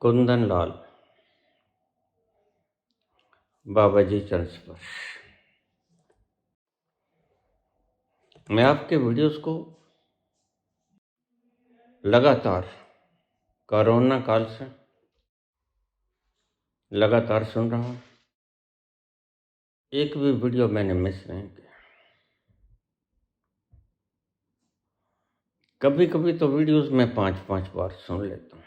कुंदन लाल, बाबा जी चरणस्पर्श। मैं आपके वीडियोस को लगातार कोरोना काल से लगातार सुन रहा हूँ। एक भी वीडियो मैंने मिस नहीं किया। कभी कभी तो वीडियोस मैं 5-5 बार सुन लेता हूँ।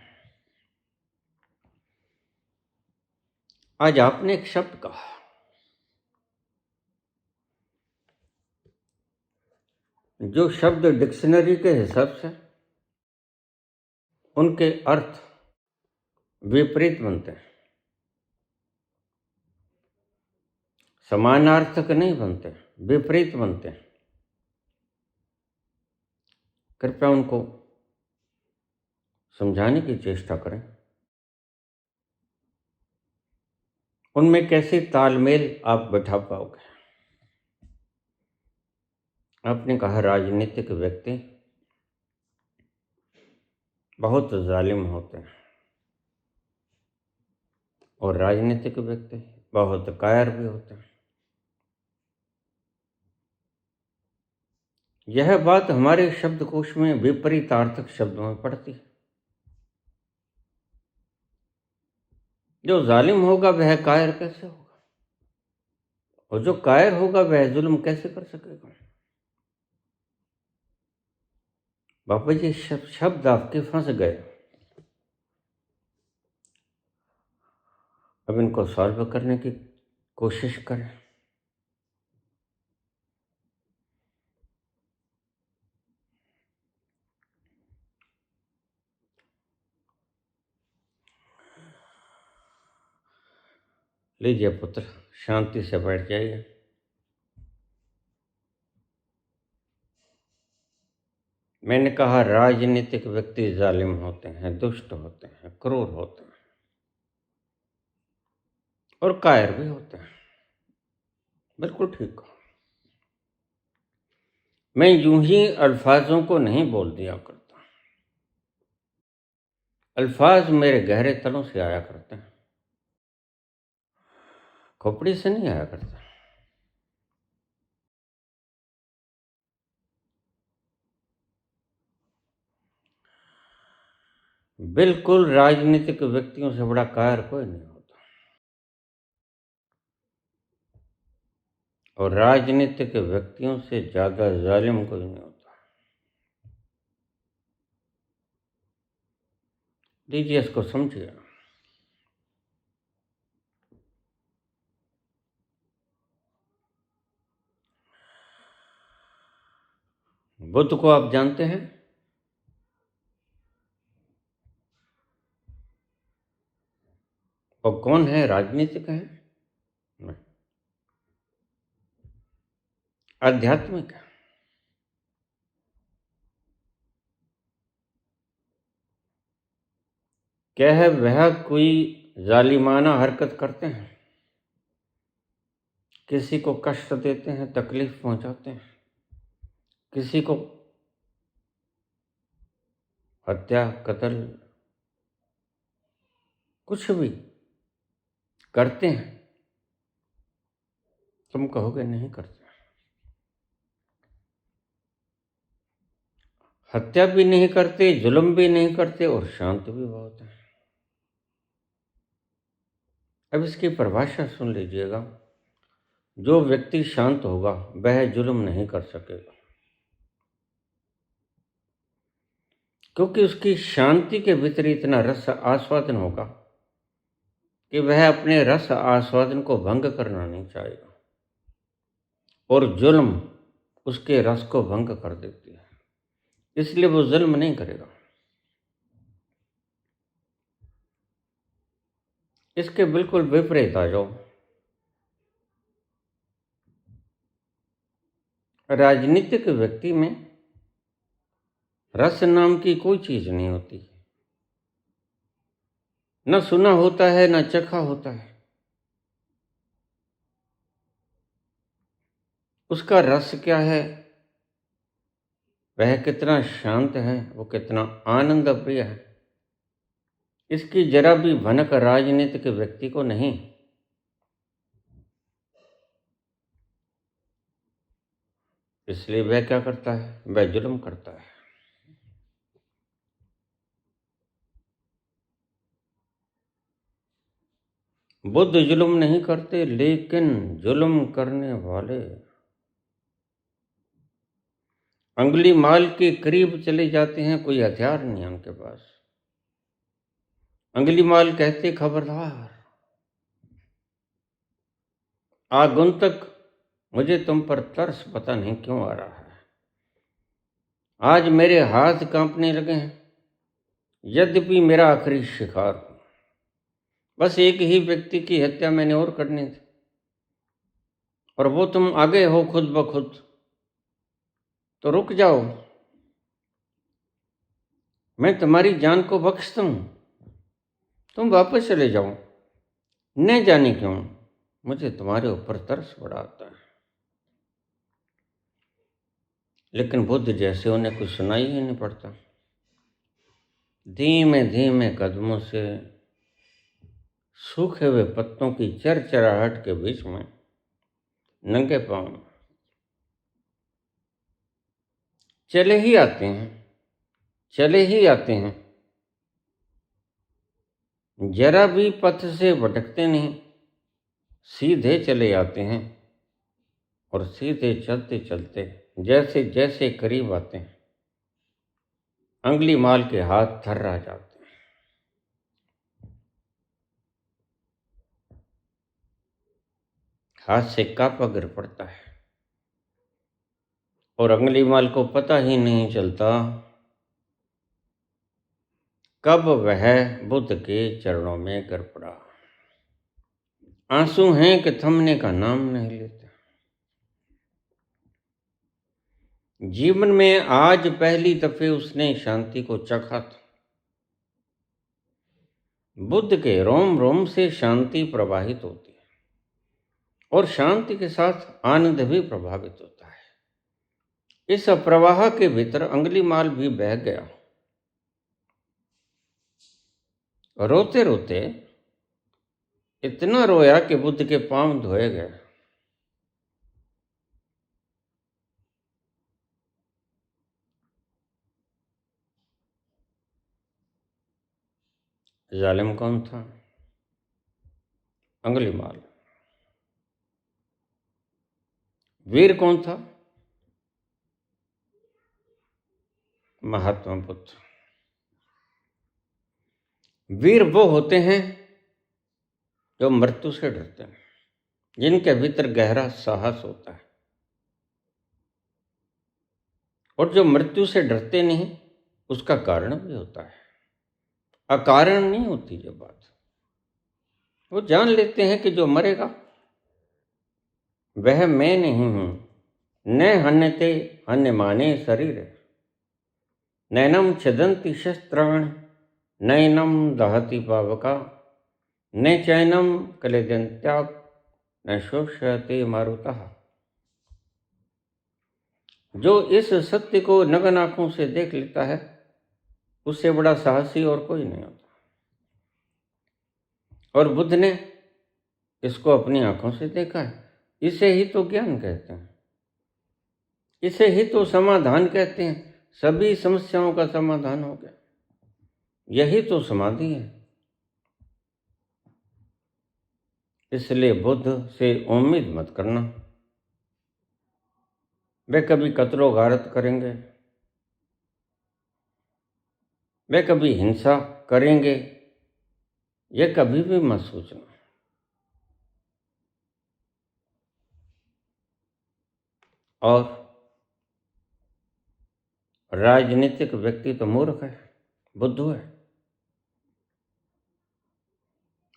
आज आपने एक शब्द कहा, जो शब्द डिक्शनरी के हिसाब से उनके अर्थ विपरीत बनते हैं, समानार्थक नहीं बनते, विपरीत बनते हैं। कृपया उनको समझाने की चेष्टा करें। उनमें कैसे तालमेल आप बैठा पाओगे। आपने कहा राजनीतिक व्यक्ति बहुत जालिम होते हैं और राजनीतिक व्यक्ति बहुत कायर भी होते हैं। यह बात हमारे शब्दकोश में विपरीतार्थक शब्दों में पड़ती है। जो जालिम होगा वह कायर कैसे होगा, और जो कायर होगा वह जुल्म कैसे कर सकेगा। बाबा जी शब्द आपके फंस गए। अब इनको सॉल्व करने की कोशिश करें। लीजिए पुत्र, शांति से बैठ जाइए। मैंने कहा राजनीतिक व्यक्ति जालिम होते हैं, दुष्ट होते हैं, क्रूर होते हैं और कायर भी होते हैं। बिल्कुल ठीक। मैं यूं ही अल्फाजों को नहीं बोल दिया करता। अल्फाज मेरे गहरे तलों से आया करते हैं, खोपड़ी से नहीं आया करता। बिल्कुल राजनीतिक व्यक्तियों से बड़ा कायर कोई नहीं होता, और राजनीतिक व्यक्तियों से ज्यादा जालिम कोई नहीं होता। लीजिए इसको समझिए। बुद्ध को आप जानते हैं? और कौन है? राजनीतिक है? नहीं, आध्यात्मिक है। क्या है वह कोई जालिमाना हरकत करते हैं, किसी को कष्ट देते हैं, तकलीफ पहुंचाते हैं, किसी को हत्या, कत्ल, कुछ भी करते हैं? तुम कहोगे नहीं करते। हत्या भी नहीं करते, जुल्म भी नहीं करते और शांत भी बहुत है। अब इसकी परिभाषा सुन लीजिएगा। जो व्यक्ति शांत होगा वह जुल्म नहीं कर सकेगा, क्योंकि उसकी शांति के भीतर इतना रस आस्वादन होगा कि वह अपने रस आस्वादन को भंग करना नहीं चाहेगा, और जुल्म उसके रस को भंग कर देती है, इसलिए वो जुल्म नहीं करेगा। इसके बिल्कुल विपरीत आ जाओ। राजनीतिक व्यक्ति में रस नाम की कोई चीज नहीं होती, न सुना होता है न चखा होता है। उसका रस क्या है, वह कितना शांत है, वो कितना आनंद प्रिय है, इसकी जरा भी भनक राजनीतिक व्यक्ति को नहीं। इसलिए वह क्या करता है? वह जुल्म करता है। बुद्ध जुल्म नहीं करते, लेकिन जुल्म करने वाले अंगुली माल के करीब चले जाते हैं। कोई हथियार नहीं है उनके पास। अंगुली माल कहते, खबरदार आगंतुक, मुझे तुम पर तरस पता नहीं क्यों आ रहा है। आज मेरे हाथ कांपने लगे हैं, यद्यपि मेरा आखिरी शिकार हूं। बस एक ही व्यक्ति की हत्या मैंने और करनी थी, और वो तुम आगे हो खुद ब खुद। तो रुक जाओ, मैं तुम्हारी जान को बख्शता हूं, तुम वापस चले जाओ। न जाने क्यों मुझे तुम्हारे ऊपर तरस बड़ा आता है। लेकिन बुद्ध जैसे उन्हें कुछ सुनाई ही नहीं पड़ता। धीमे धीमे कदमों से सूखे हुए पत्तों की चरचराहट के बीच में नंगे पांव चले ही आते हैं, चले ही आते हैं। जरा भी पथ से भटकते नहीं, सीधे चले आते हैं। और सीधे चलते चलते जैसे जैसे करीब आते हैं, अंगुली माल के हाथ थर्रा जाते हैं। हाथ से कांपा गिर पड़ता है, और अंगुली माल को पता ही नहीं चलता कब वह बुद्ध के चरणों में गिर पड़ा। आंसू हैं कि थमने का नाम नहीं लेते। जीवन में आज पहली दफे उसने शांति को चखा था। बुद्ध के रोम रोम से शांति प्रवाहित होती है, और शांति के साथ आनंद भी प्रभावित होता है। इस प्रवाह के भीतर अंगुली माल भी बह गया। रोते रोते इतना रोया कि बुद्ध के पांव धोए गए। जालिम कौन था? अंगुली माल। वीर कौन था? महात्मा बुद्ध। वीर वो होते हैं जो मृत्यु से डरते हैं, जिनके भीतर गहरा साहस होता है। और जो मृत्यु से डरते नहीं, उसका कारण भी होता है। अकारण नहीं होती ये बात। वो जान लेते हैं कि जो मरेगा वह मैं नहीं हूं। न हन्यते हन्यमाने शरीर, नैनम छिदन्ति शस्त्राणि, नैनम दहति पावका, न चैनम क्लेदन्त्याप, न शोष्यते मारुतः। जो इस सत्य को नग्न आंखों से देख लेता है, उससे बड़ा साहसी और कोई नहीं होता। और बुद्ध ने इसको अपनी आंखों से देखा है। इसे ही तो ज्ञान कहते हैं, इसे ही तो समाधान कहते हैं। सभी समस्याओं का समाधान हो गया। यही तो समाधि है। इसलिए बुद्ध से उम्मीद मत करना वे कभी कत्लो गारत करेंगे, वे कभी हिंसा करेंगे, यह कभी भी मत सोचना। और राजनीतिक व्यक्ति तो मूर्ख है, बुद्धू है।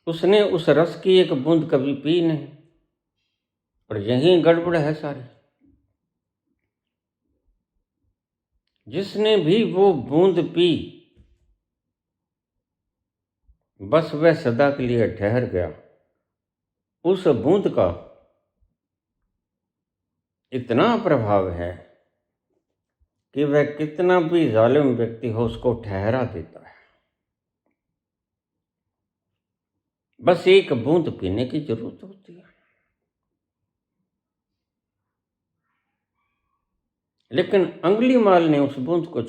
उसने उस रस की एक बूंद कभी पी नहीं, और यही गड़बड़ है सारी। जिसने भी वो बूंद पी, बस वह सदा के लिए ठहर गया। उस बूंद का इतना प्रभाव है कि वह कितना भी जालिम व्यक्ति हो उसको ठहरा देता है। बस एक बूंद पीने की जरूरत होती है। लेकिन अंगुलीमाल ने उस बूंद को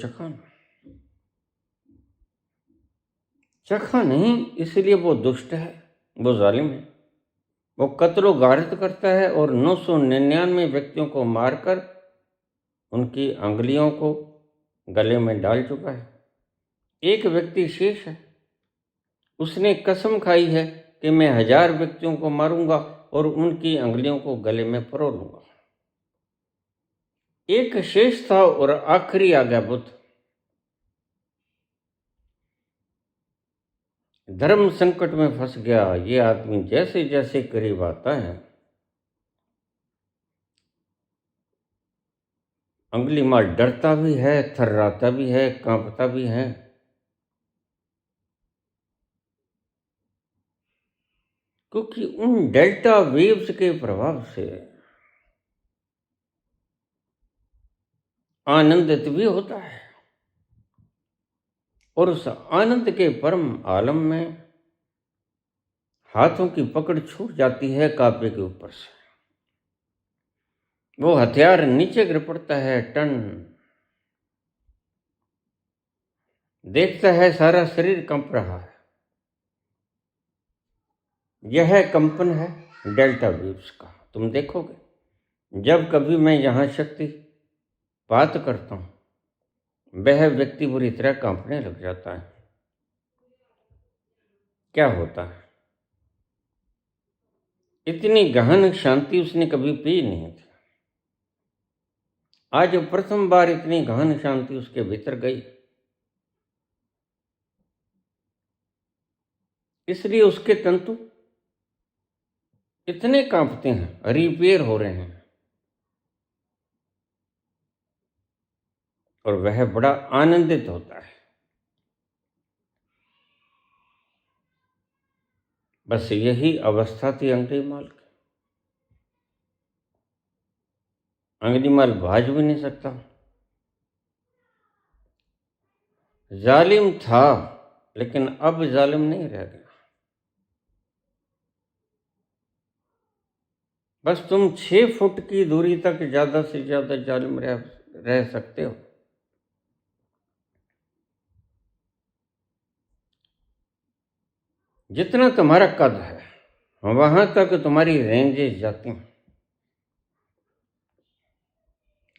चखा नहीं, इसलिए वो दुष्ट है, वो जालिम है। वो कत्लो गारत करता है और 999 व्यक्तियों को मारकर उनकी अंगुलियों को गले में डाल चुका है। एक व्यक्ति शेष है। उसने कसम खाई है कि मैं 1000 व्यक्तियों को मारूंगा और उनकी अंगुलियों को गले में परो लूंगा। एक शेष था और आखिरी आ गया बुद्ध। धर्म संकट में फंस गया। ये आदमी जैसे जैसे करीब आता है, अंगुलीमाल डरता भी है, थर्राता भी है, कांपता भी है। क्योंकि उन डेल्टा वेव्स के प्रभाव से आनंदित भी होता है और उस आनंद के परम आलम में हाथों की पकड़ छूट जाती है कापे के ऊपर से। वो हथियार नीचे गिर पड़ता है, टन। देखता है सारा शरीर कंप रहा है। यह कंपन है डेल्टा वेव्स का। तुम देखोगे जब कभी मैं यहां शक्ति बात करता हूं, वह व्यक्ति बुरी तरह कांपने लग जाता है। क्या होता है? इतनी गहन शांति उसने कभी पी नहीं थी। आज प्रथम बार इतनी गहन शांति उसके भीतर गई, इसलिए उसके तंतु इतने कांपते हैं, रिपेयर हो रहे हैं, और वह बड़ा आनंदित होता है। बस यही अवस्था थी अंगुलीमाल की। अंगुलीमाल भाज भी नहीं सकता। जालिम था, लेकिन अब जालिम नहीं रह गया। बस तुम 6 फुट की दूरी तक ज्यादा से ज्यादा जालिम रह सकते हो। जितना तुम्हारा कद है, वहां तक तुम्हारी रेंजेस जाती हैं।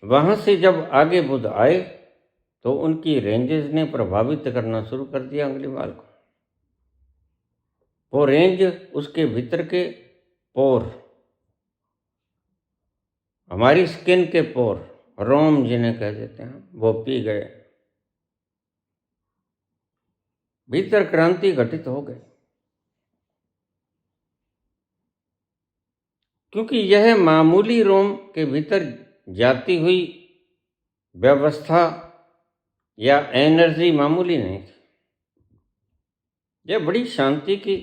वहां से जब आगे बुद्ध आए तो उनकी रेंजेस ने प्रभावित करना शुरू कर दिया अंगुलीमाल को। वो रेंज उसके भीतर के पोर, हमारी स्किन के पोर, रोम जिन्हें कह देते हैं, वो पी गए। भीतर क्रांति घटित हो गई। क्योंकि यह मामूली रोम के भीतर जाती हुई व्यवस्था या एनर्जी मामूली नहीं थी। यह बड़ी शांति की,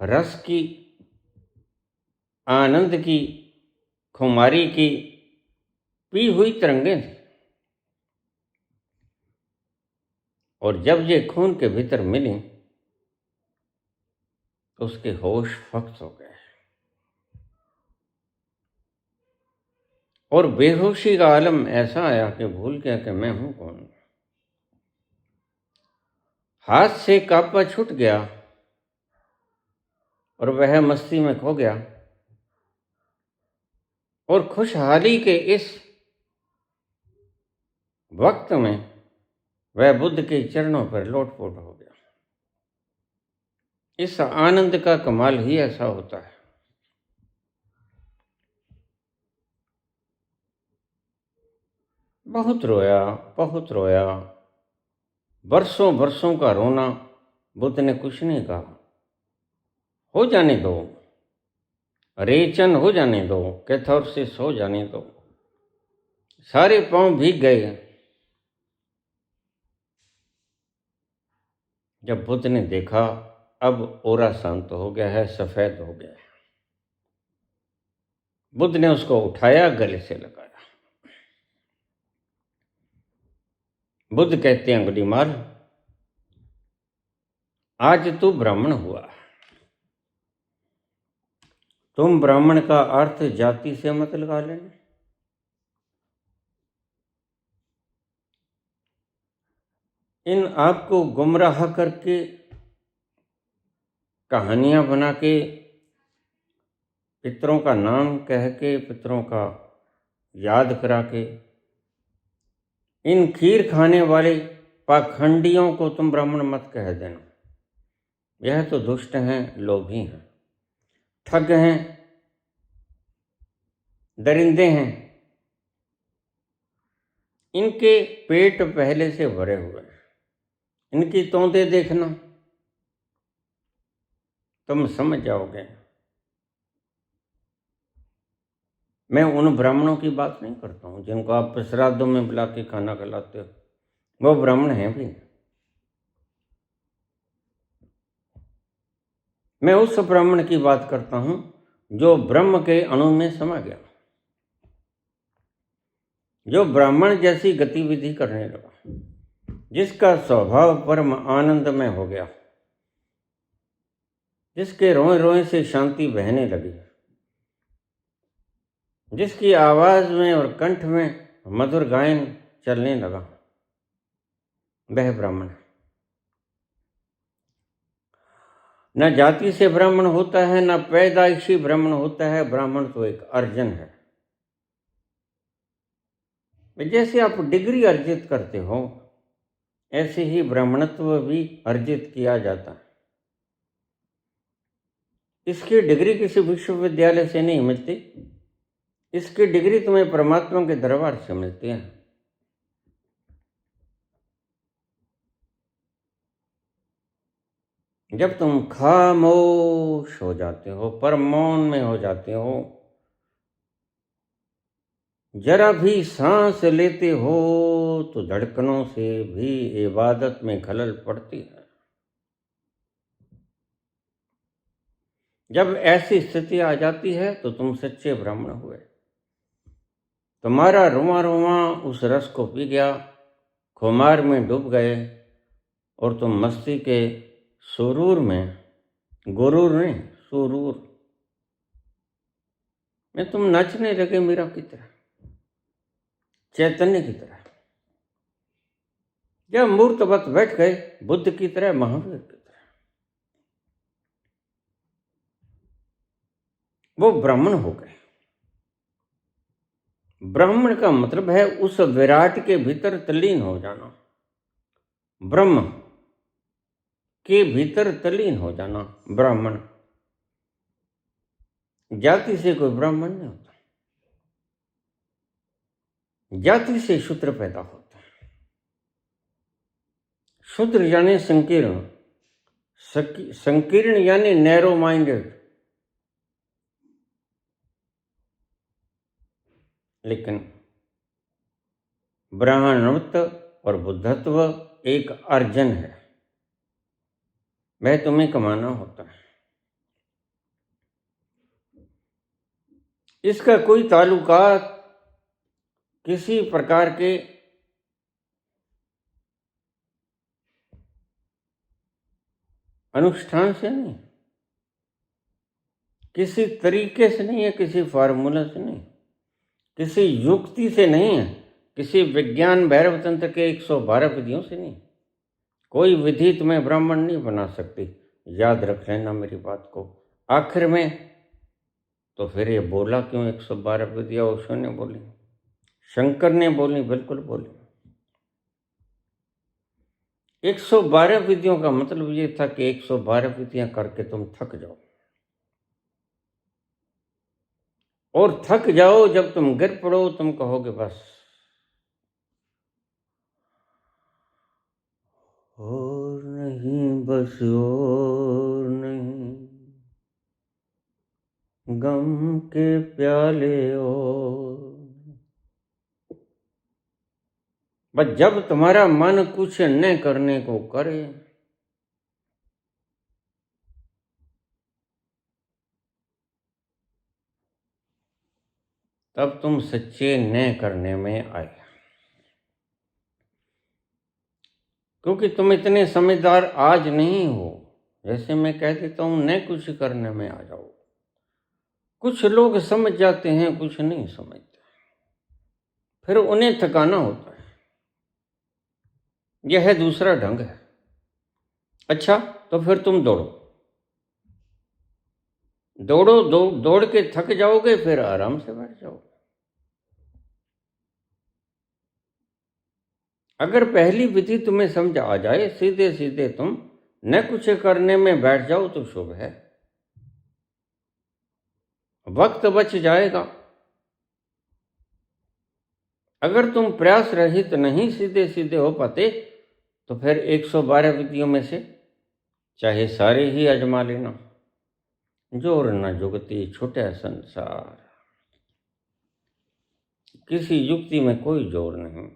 रस की, आनंद की, खुमारी की पी हुई तरंगें थी। और जब ये खून के भीतर मिली तो उसके होश फक्त हो गए और बेहोशी का आलम ऐसा आया कि भूल गया कि मैं हूं कौन। हाथ से कापा छूट गया और वह मस्ती में खो गया और खुशहाली के इस वक्त में वह बुद्ध के चरणों पर लोटपोट हो गया। इस आनंद का कमाल ही ऐसा होता है। बहुत रोया, बहुत रोया, बरसों बरसों का रोना। बुद्ध ने कुछ नहीं कहा। हो जाने दो, रेचन हो जाने दो, कैथारसिस हो जाने दो। सारे पांव भीग गए। जब बुद्ध ने देखा अब ओरा शांत हो गया है, सफेद हो गया है, बुद्ध ने उसको उठाया, गले से लगाया। बुद्ध कहते हैं, अंगुलीमाल, आज तू ब्राह्मण हुआ। तुम ब्राह्मण का अर्थ जाति से मत लगा लेना। इन आपको गुमराह करके, कहानियां बना के, पितरों का नाम कह के, पितरों का याद करा के, इन खीर खाने वाले पाखंडियों को तुम ब्राह्मण मत कह देना। यह तो दुष्ट हैं, लोभी हैं, ठग हैं, दरिंदे हैं। इनके पेट पहले से भरे हुए हैं। इनकी तोंदे देखना, तुम समझ जाओगे। मैं उन ब्राह्मणों की बात नहीं करता हूं जिनको आप श्राद्धों में बुला के खाना खिलाते हो, वो ब्राह्मण हैं भी। मैं उस ब्राह्मण की बात करता हूं जो ब्रह्म के अणु में समा गया, जो ब्राह्मण जैसी गतिविधि करने लगा, जिसका स्वभाव परम आनंदमय हो गया, जिसके रोए रोए से शांति बहने लगी, जिसकी आवाज में और कंठ में मधुर गायन चलने लगा, वह ब्राह्मण है। न जाति से ब्राह्मण होता है, न पैदाइशी ब्राह्मण होता है। ब्राह्मण तो एक अर्जन है। जैसे आप डिग्री अर्जित करते हो, ऐसे ही ब्राह्मणत्व भी अर्जित किया जाता है। इसकी डिग्री किसी विश्वविद्यालय से नहीं मिलती। इसकी डिग्री तुम्हें परमात्मा के दरबार से मिलती है। जब तुम खामोश हो जाते हो, परम मौन में हो जाते हो, जरा भी सांस लेते हो तो धड़कनों से भी इबादत में खलल पड़ती है। जब ऐसी स्थिति आ जाती है तो तुम सच्चे ब्राह्मण हुए। तुम्हारा रुआ रुआ उस रस को पी गया, खुमार में डूब गए और तुम मस्ती के सुरूर में, गुरूर नहीं, सुरूर में तुम नाचने लगे मीरा की तरह, चैतन्य की तरह। जब मूर्तवत बैठ गए, बुद्ध की तरह, महावीर की तरह, वो ब्राह्मण हो गए। ब्राह्मण का मतलब है उस विराट के भीतर तल्लीन हो जाना, ब्रह्म के भीतर तल्लीन हो जाना। ब्राह्मण जाति से कोई ब्राह्मण नहीं होता। जाति से शूद्र पैदा होता है। शूद्र यानी संकीर्ण, संकीर्ण यानी नैरो माइंडेड। लेकिन ब्राह्मणत्व और बुद्धत्व एक अर्जन है, वह तुम्हें कमाना होता है। इसका कोई ताल्लुकात किसी प्रकार के अनुष्ठान से नहीं, किसी तरीके से नहीं है, किसी फार्मूला से नहीं, किसी युक्ति से नहीं है, किसी विज्ञान भैरव तंत्र के 112 विधियों से नहीं। कोई विधि तुम्हें ब्राह्मण नहीं बना सकती। याद रख लेना मेरी बात को। आखिर में तो फिर ये बोला क्यों 112 विधियां ओशो ने बोली, शंकर ने बोली, बिल्कुल बोली। 112 विधियों का मतलब ये था कि 112 विधियां करके तुम थक जाओ, और थक जाओ, जब तुम गिर पड़ो तुम कहोगे बस और नहीं, बस और नहीं, गम के प्याले और। बस जब तुम्हारा मन कुछ न करने को करे, तब तुम सच्चे न करने में आए। क्योंकि तुम इतने समझदार आज नहीं हो, जैसे मैं कह देता हूँ न कुछ करने में आ जाओ। कुछ लोग समझ जाते हैं, कुछ नहीं समझते, फिर उन्हें थकाना होता है। यह है दूसरा ढंग है। अच्छा, तो फिर तुम दौड़ो दौड़ो, दौड़ के थक जाओगे, फिर आराम से बैठ जाओ। अगर पहली विधि तुम्हें समझ आ जाए, सीधे सीधे तुम न कुछ करने में बैठ जाओ तो शुभ है, वक्त बच जाएगा। अगर तुम प्रयास रहित नहीं सीधे सीधे हो पाते तो फिर 112 विधियों में से चाहे सारे ही आजमा लेना। जोर न जुगती छूटे संसार, किसी युक्ति में कोई जोर नहीं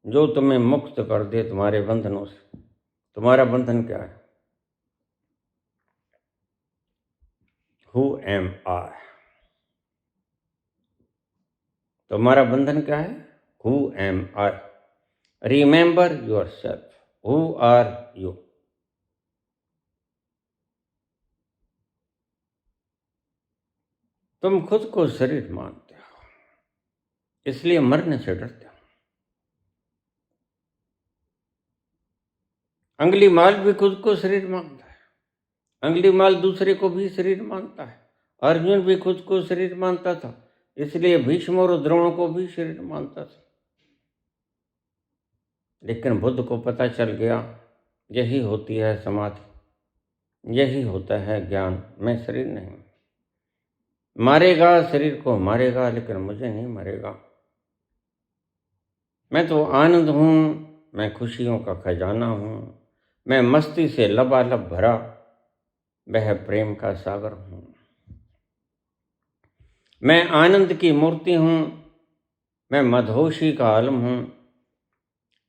जो तुम्हें मुक्त कर दे तुम्हारे बंधनों से। तुम्हारा बंधन क्या है? Who am I. तुम्हारा बंधन क्या है? Who am I. Remember yourself. Who are you? तुम खुद को शरीर मानते हो, इसलिए मरने से डरते हो। अंगुली माल भी खुद को शरीर मानता है, अंगुली माल दूसरे को भी शरीर मानता है। अर्जुन भी खुद को शरीर मानता था, इसलिए भीष्म और द्रोण को भी शरीर मानता था। लेकिन बुद्ध को पता चल गया, यही होती है समाधि, यही होता है ज्ञान। मैं शरीर नहीं, मारेगा शरीर को मारेगा, लेकिन मुझे नहीं मारेगा। मैं तो आनंद हूँ, मैं खुशियों का खजाना हूँ, मैं मस्ती से लबालब भरा वह प्रेम का सागर हूँ। मैं आनंद की मूर्ति हूँ, मैं मदहोशी का आलम हूँ।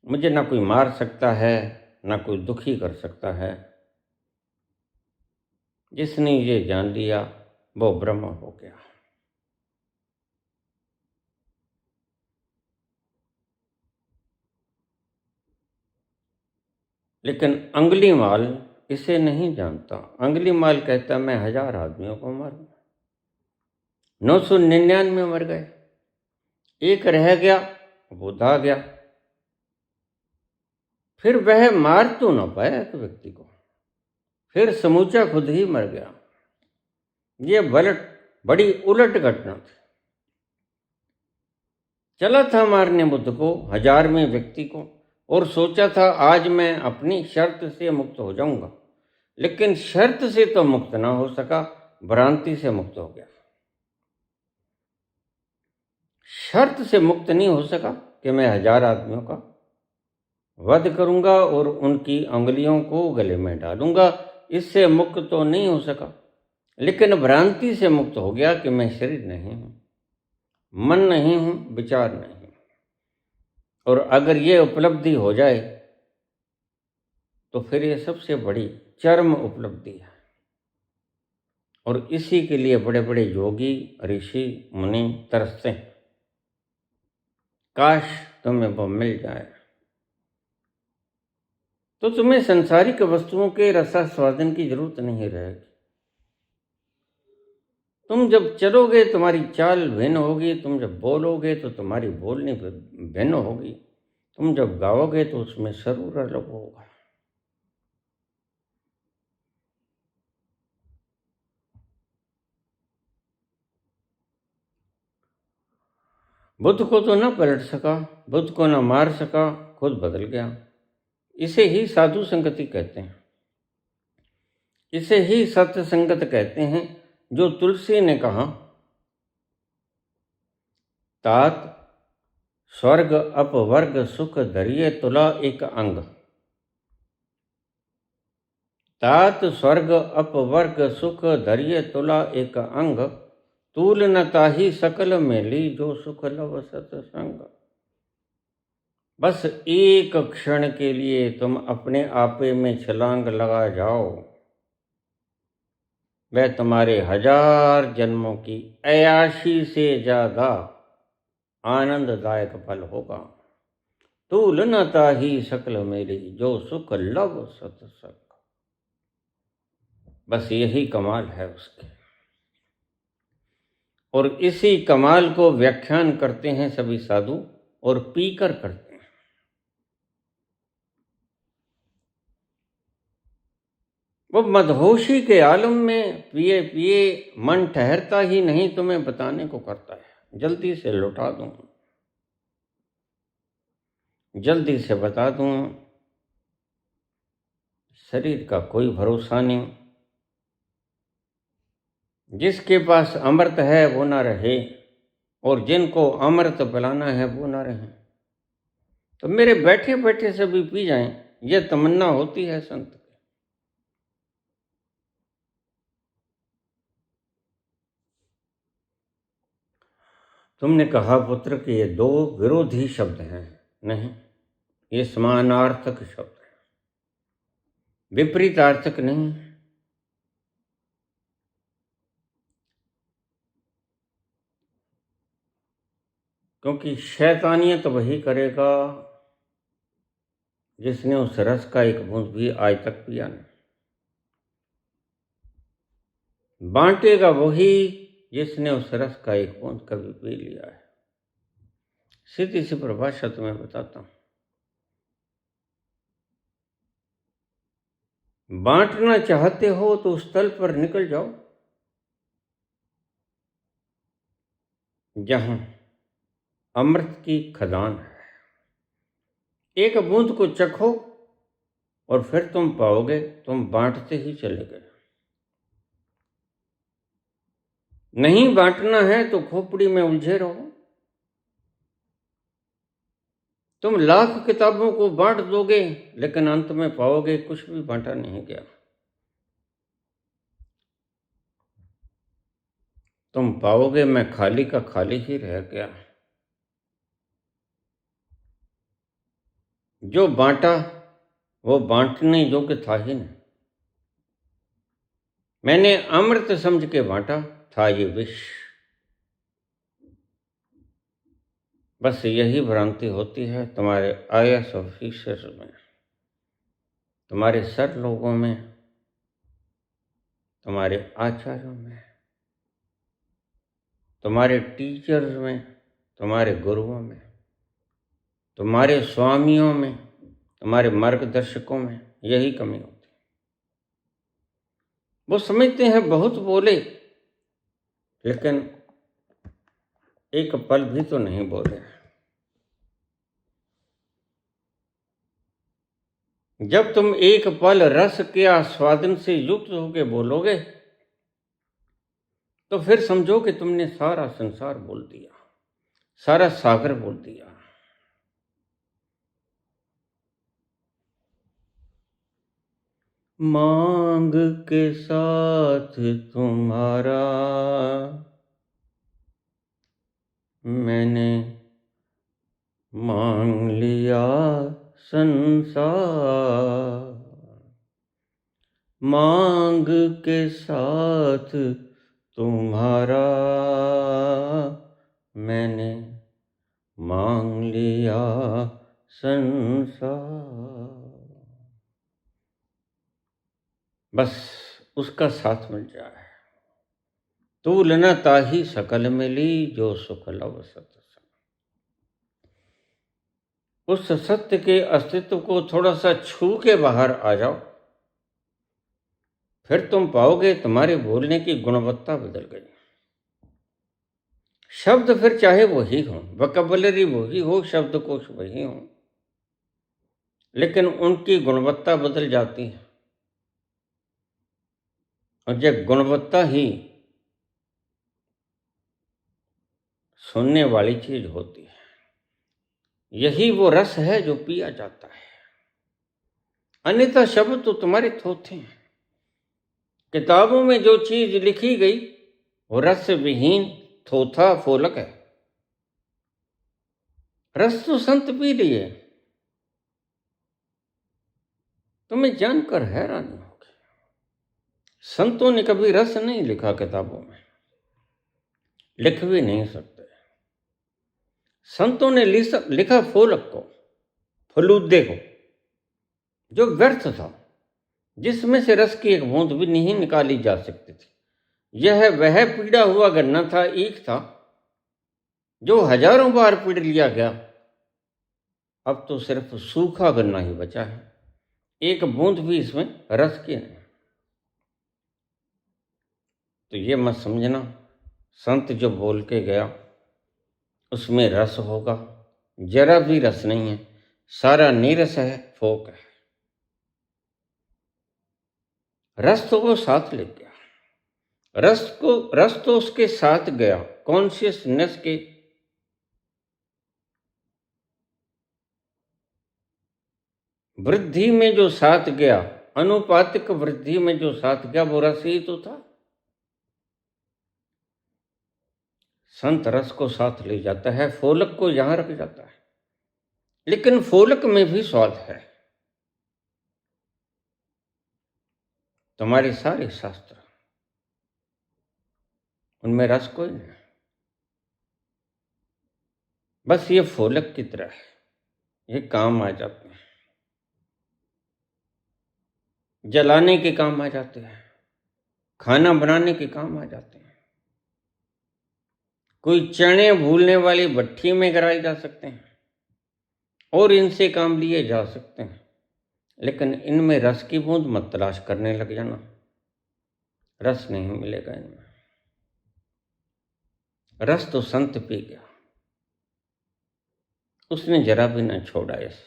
मुझे ना कोई मार सकता है, ना कोई दुखी कर सकता है। जिसने ये जान लिया वो ब्रह्म हो गया। लेकिन अंगुली माल इसे नहीं जानता। अंगुली माल कहता मैं 1000 आदमियों को मारूं, 999 मर गए, एक रह गया, वो दा गया। फिर वह मार तो ना पाया एक व्यक्ति को, फिर समूचा खुद ही मर गया। ये बड़ी उलट घटना थी। चला था मारने बुद्ध को 1000वें व्यक्ति को, और सोचा था आज मैं अपनी शर्त से मुक्त हो जाऊंगा। लेकिन शर्त से तो मुक्त ना हो सका, भ्रांति से मुक्त हो गया। शर्त से मुक्त नहीं हो सका कि मैं 1000 आदमियों का वध करूंगा और उनकी अंगुलियों को गले में डालूंगा। इससे मुक्त तो नहीं हो सका, लेकिन भ्रांति से मुक्त हो गया कि मैं शरीर नहीं हूं, मन नहीं हूं, विचार नहीं हूं। और अगर ये उपलब्धि हो जाए तो फिर ये सबसे बड़ी चरम उपलब्धि है। और इसी के लिए बड़े बड़े योगी ऋषि मुनि तरसते हैं, काश तुम्हें वो मिल जाए। तो तुम्हें संसारिक वस्तुओं के रसास्वादन की जरूरत नहीं रहेगी। तुम जब चलोगे तुम्हारी चाल भिन्न होगी, तुम जब बोलोगे तो तुम्हारी बोलनी भिन्न होगी, तुम जब गाओगे तो उसमें सरूर अलग होगा। बुद्ध को तो न पलट सका, बुद्ध को न मार सका, खुद बदल गया। इसे ही साधु संगति कहते हैं, इसे ही सत्य संगत कहते हैं। जो तुलसी ने कहा, तात स्वर्ग अपवर्ग सुख धरिये तुला एक अंग। तात स्वर्ग अपवर्ग सुख धरिये तुला एक अंग। तूल न ताही सकल में ली जो सुख लव सत्संग। बस एक क्षण के लिए तुम अपने आपे में छलांग लगा जाओ, वह तुम्हारे 1000 जन्मों की अयाशी से ज्यादा आनंददायक फल होगा। तूल न ताही सकल मेरी जो सुख लव सत्संग। बस यही कमाल है उसके। और इसी कमाल को व्याख्यान करते हैं सभी साधु और पीकर करते हैं। वो मदहोशी के आलम में पिए पिए मन ठहरता ही नहीं, तुम्हें बताने को करता है। जल्दी से लौटा दूं, जल्दी से बता दूं, शरीर का कोई भरोसा नहीं। जिसके पास अमृत है वो ना रहे, और जिनको अमृत पिलाना है वो ना रहे। तो मेरे बैठे बैठे सभी पी जाएं, ये तमन्ना होती है संत की। तुमने कहा पुत्र कि ये दो विरोधी शब्द हैं। नहीं, ये समानार्थक शब्द है, विपरीतार्थक नहीं। क्योंकि शैतानियत वही करेगा जिसने उस रस का एक बूंद भी आज तक पिया नहीं। बांटेगा वही जिसने उस रस का एक बूंद कभी पी लिया है। सीधी सी परिभाषा तुम्हें बताता हूं। बांटना चाहते हो तो उस तल पर निकल जाओ जहां अमृत की खदान है। एक बूंद को चखो और फिर तुम पाओगे तुम बांटते ही चले गए। नहीं बांटना है तो खोपड़ी में उलझे रहो। तुम लाख किताबों को बांट दोगे लेकिन अंत में पाओगे कुछ भी बांटा नहीं गया। तुम पाओगे मैं खाली का खाली ही रह गया। जो बांटा वो बांटने योग्य था ही नहीं। मैंने अमृत समझ के बांटा, था ये विष। बस यही भ्रांति होती है तुम्हारे आईएएस ऑफिसर्स में, तुम्हारे सर लोगों में, तुम्हारे आचार्यों में, तुम्हारे टीचर्स में, तुम्हारे गुरुओं में, तुम्हारे स्वामियों में, तुम्हारे मार्गदर्शकों में। यही कमी होती है। वो समझते हैं बहुत बोले लेकिन एक पल भी तो नहीं बोले। जब तुम एक पल रस के आस्वादन से युक्त होकर बोलोगे तो फिर समझो कि तुमने सारा संसार बोल दिया, सारा सागर बोल दिया। मांग के साथ तुम्हारा मैंने मांग लिया संसार। मांग के साथ तुम्हारा मैंने मांग लिया संसार। बस उसका साथ मिल जाए। तूल न ताही सकल मिली जो सुख लव सत। उस सत्य के अस्तित्व को थोड़ा सा छू के बाहर आ जाओ, फिर तुम पाओगे तुम्हारे बोलने की गुणवत्ता बदल गई। शब्द फिर चाहे वही हो, वोकैबुलरी वही हो, शब्दकोश वही हो, लेकिन उनकी गुणवत्ता बदल जाती है। और यह गुणवत्ता ही सुनने वाली चीज होती है। यही वो रस है जो पिया जाता है। अन्यथा शब्द तो तुम्हारे थोथे हैं। किताबों में जो चीज लिखी गई वो रस विहीन थोथा फोलक है। रस तो संत पी लिए। तुम्हें जानकर हैरानी होगी, संतों ने कभी रस नहीं लिखा किताबों में, लिख भी नहीं सकते। संतों ने लिखा फोलक को, फलूदे को, जो व्यर्थ था, जिसमें से रस की एक बूंद भी नहीं निकाली जा सकती थी। यह वह पीड़ा हुआ गन्ना था, ईख था, जो हजारों बार पीड़ लिया गया। अब तो सिर्फ सूखा गन्ना ही बचा है, एक बूंद भी इसमें रस की नहीं। तो ये मत समझना संत जो बोल के गया उसमें रस होगा, जरा भी रस नहीं है, सारा नीरस है, फोक है। रस तो वो साथ ले गया, रस तो उसके साथ गया कॉन्शियसनेस के वृद्धि में जो साथ गया, अनुपातिक वृद्धि में जो साथ गया, वो रस ही तो था। संत रस को साथ ले जाता है, फोलक को यहां रख जाता है, लेकिन फोलक में भी स्वाद है। तुम्हारे सारे शास्त्र, उनमें रस कोई नहीं, बस ये फोलक की तरह है, ये काम आ जाते हैं, जलाने के काम आ जाते हैं, खाना बनाने के काम आ जाते हैं, कोई चने भूलने वाली भट्ठी में गिराए जा सकते हैं और इनसे काम लिए जा सकते हैं, लेकिन इनमें रस की बूंद मत तलाश करने लग जाना, रस नहीं मिलेगा इनमें। रस तो संत पी गया, उसने जरा भी न छोड़ा, इस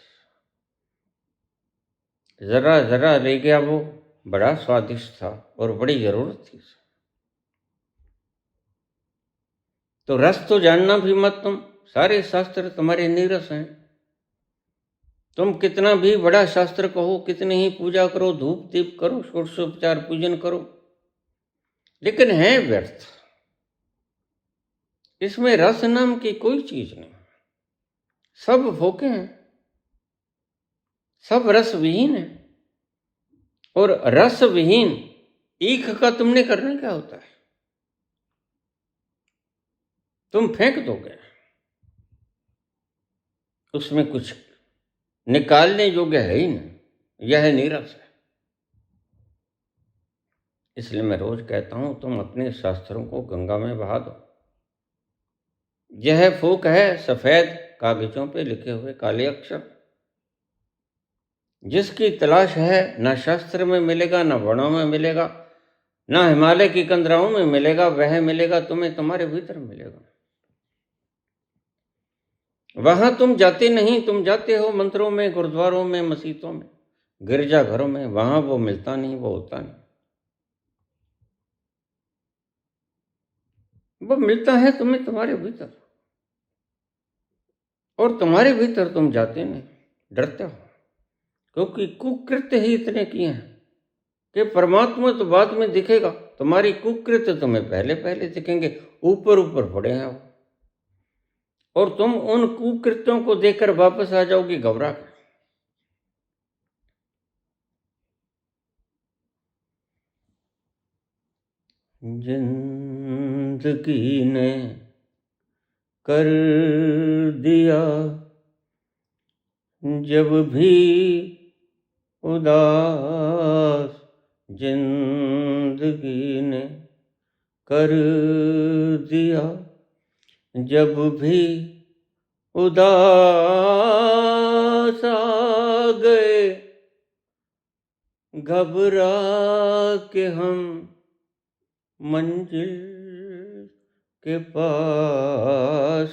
जरा जरा ले गया, वो बड़ा स्वादिष्ट था और बड़ी जरूरत थी। तो रस तो जानना भी मत तुम, सारे शास्त्र तुम्हारे नीरस हैं। तुम कितना भी बड़ा शास्त्र कहो, कितनी ही पूजा करो, धूप दीप करो, षोडशोपचार पूजन करो, लेकिन है व्यर्थ। इसमें रस नाम की कोई चीज नहीं, सब फोके हैं, सब रस विहीन है। और रस विहीन ईख का तुमने करना क्या होता है? तुम फेंक दोगे, उसमें कुछ निकालने योग्य है ही नहीं, यह नीरस है। इसलिए मैं रोज कहता हूं, तुम अपने शास्त्रों को गंगा में बहा दो। यह फूक है सफेद कागजों पे लिखे हुए काले अक्षर, जिसकी तलाश है न शास्त्र में मिलेगा, न वनों में मिलेगा, न हिमालय की कंदराओं में मिलेगा, वह मिलेगा तुम्हें तुम्हारे भीतर मिलेगा। वहां तुम जाते नहीं, तुम जाते हो मंदिरों में, गुरुद्वारों में, मस्जिदों में, गिरजाघरों में, वहां वो मिलता नहीं, वो होता नहीं। वो मिलता है तुम्हें तुम्हारे भीतर, और तुम्हारे भीतर तुम जाते नहीं, डरते हो, क्योंकि कुकृत्य ही इतने किए हैं कि परमात्मा तो बाद में दिखेगा, तुम्हारी कुकृत्य तुम्हें पहले पहले दिखेंगे, ऊपर ऊपर पड़े हैं वो, और तुम उन कुकृत्यों को देखकर वापस आ जाओगी घबरा कर। जिंदगी ने कर दिया जब भी उदास, जिंदगी ने कर दिया जब भी उदास, आ गए घबरा के हम मंजिल के पास,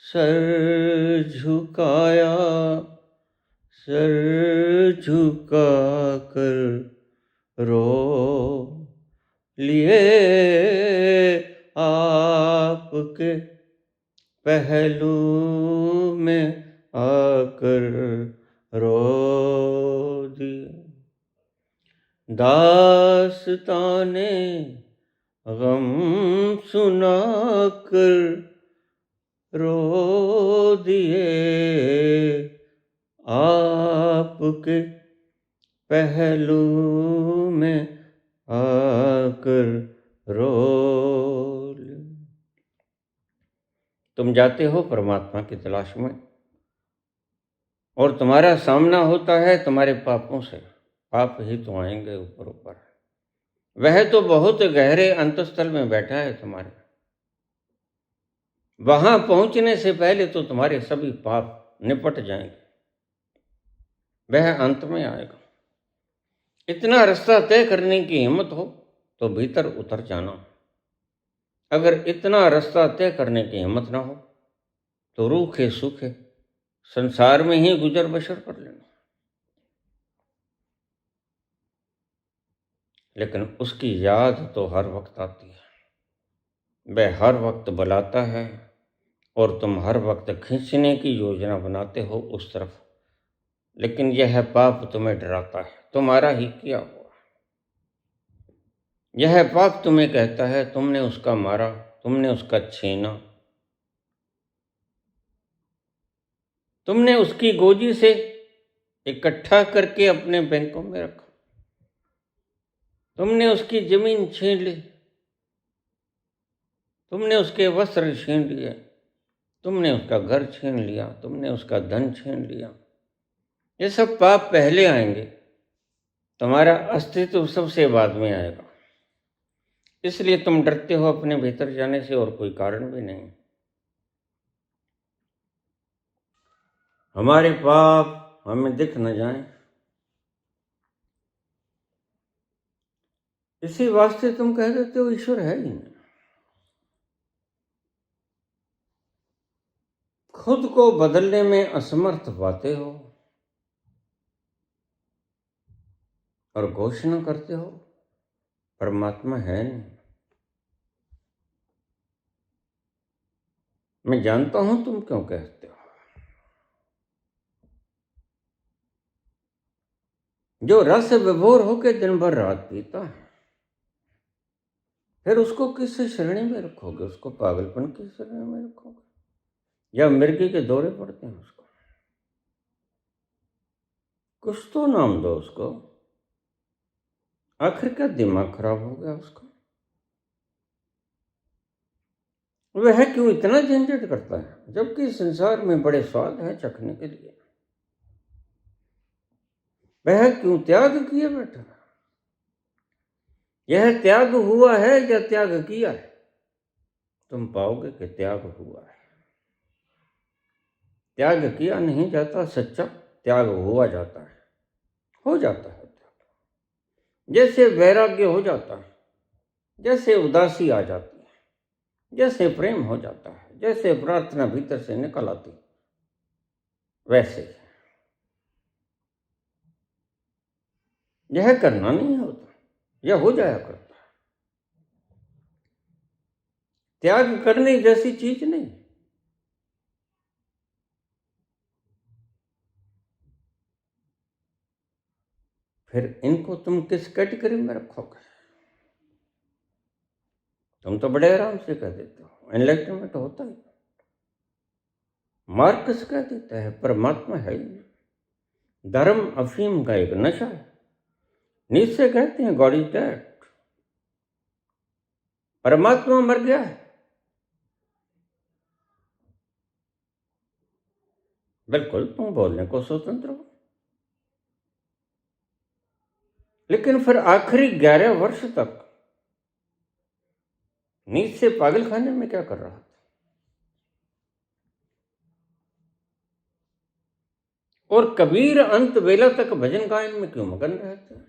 सर झुकाया, सर झुका कर रो लिए, आपके पहलू में आकर रो दिया। दास्ताने गम सुनाकर रो दिए, आपके पहलू में आकर रो। तुम जाते हो परमात्मा की तलाश में, और तुम्हारा सामना होता है तुम्हारे पापों से, आप ही तो आएंगे ऊपर ऊपर। वह तो बहुत गहरे अंतस्थल में बैठा है तुम्हारे, वहां पहुंचने से पहले तो तुम्हारे सभी पाप निपट जाएंगे। वह अंत में आएगा। इतना रास्ता तय करने की हिम्मत हो तो भीतर उतर जाना। अगर इतना रास्ता तय करने की हिम्मत ना हो तो रूखे सूखे संसार में ही गुजर बसर कर लेना। लेकिन उसकी याद तो हर वक्त आती है। वह हर वक्त बुलाता है और तुम हर वक्त खींचने की योजना बनाते हो उस तरफ। लेकिन यह पाप तुम्हें डराता है, तुम्हारा ही किया हुआ। यह पाप तुम्हें कहता है तुमने उसका मारा, तुमने उसका छीना, तुमने उसकी गोजी से इकट्ठा करके अपने बैंकों में रखा, तुमने उसकी जमीन छीन ली, तुमने उसके वस्त्र छीन लिए, तुमने उसका घर छीन लिया, तुमने उसका धन छीन लिया। ये सब पाप पहले आएंगे, तुम्हारा अस्तित्व सबसे बाद में आएगा। इसलिए तुम डरते हो अपने भीतर जाने से, और कोई कारण भी नहीं। हमारे पाप हमें दिख न जाए, इसी वास्ते तुम कह देते हो ईश्वर है ही नहीं। खुद को बदलने में असमर्थ पाते हो और घोषणा करते हो परमात्मा है नहीं। मैं जानता हूं तुम क्यों कहते हो। जो रस विभोर होकर दिन भर रात पीता है, फिर उसको किस श्रेणी में रखोगे? उसको पागलपन की श्रेणी में रखोगे या मिर्गी के दौरे पड़ते हैं उसको? कुछ तो नाम दो उसको। आखिर क्या दिमाग खराब हो गया उसका? वह क्यों इतना झंझट करता है जबकि संसार में बड़े स्वाद है चखने के लिए? वह क्यों त्याग किए बैठा? यह त्याग हुआ है या त्याग किया है? तुम पाओगे कि त्याग हुआ है। त्याग किया नहीं जाता, सच्चा त्याग हुआ जाता है, हो जाता है त्याग। जैसे वैराग्य हो जाता है, जैसे उदासी आ जाती है, जैसे प्रेम हो जाता है, जैसे प्रार्थना भीतर से निकल आती, वैसे यह करना नहीं होता, यह हो जाया करता है। त्याग करने जैसी चीज नहीं। फिर इनको तुम किस कैटेगरी में रखोगे? तुम तो बड़े आराम से कह देते हो एनलाइटमेंट होता है। मार्क्स कह देता है परमात्मा है ही नहीं। धर्म अफीम का एक नशा है। नीचे कहते हैं गॉड इज डेड, परमात्मा मर गया है। बिल्कुल तुम बोलने को स्वतंत्र हो, लेकिन फिर आखिरी 11 वर्ष तक नीचे पागल खाने में क्या कर रहा था? और कबीर अंत वेला तक भजन गायन में क्यों मगन रहते हैं?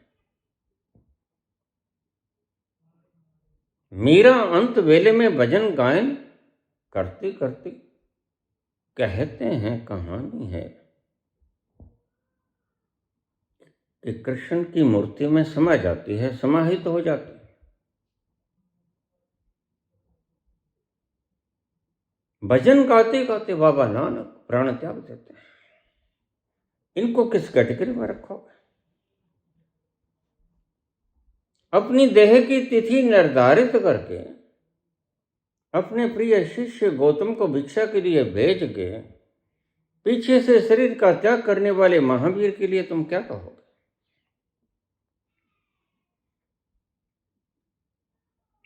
मीरा अंत वेले में भजन गायन करते करते कहते हैं कहानी है कि कृष्ण की मूर्ति में समा जाती है, समाहित हो जाती है। भजन गाते गाते बाबा नानक प्राण त्याग देते हैं। इनको किस कैटेगरी में रखोगे? अपनी देह की तिथि निर्धारित करके अपने प्रिय शिष्य गौतम को भिक्षा के लिए भेज के पीछे से शरीर का त्याग करने वाले महावीर के लिए तुम क्या कहोगे?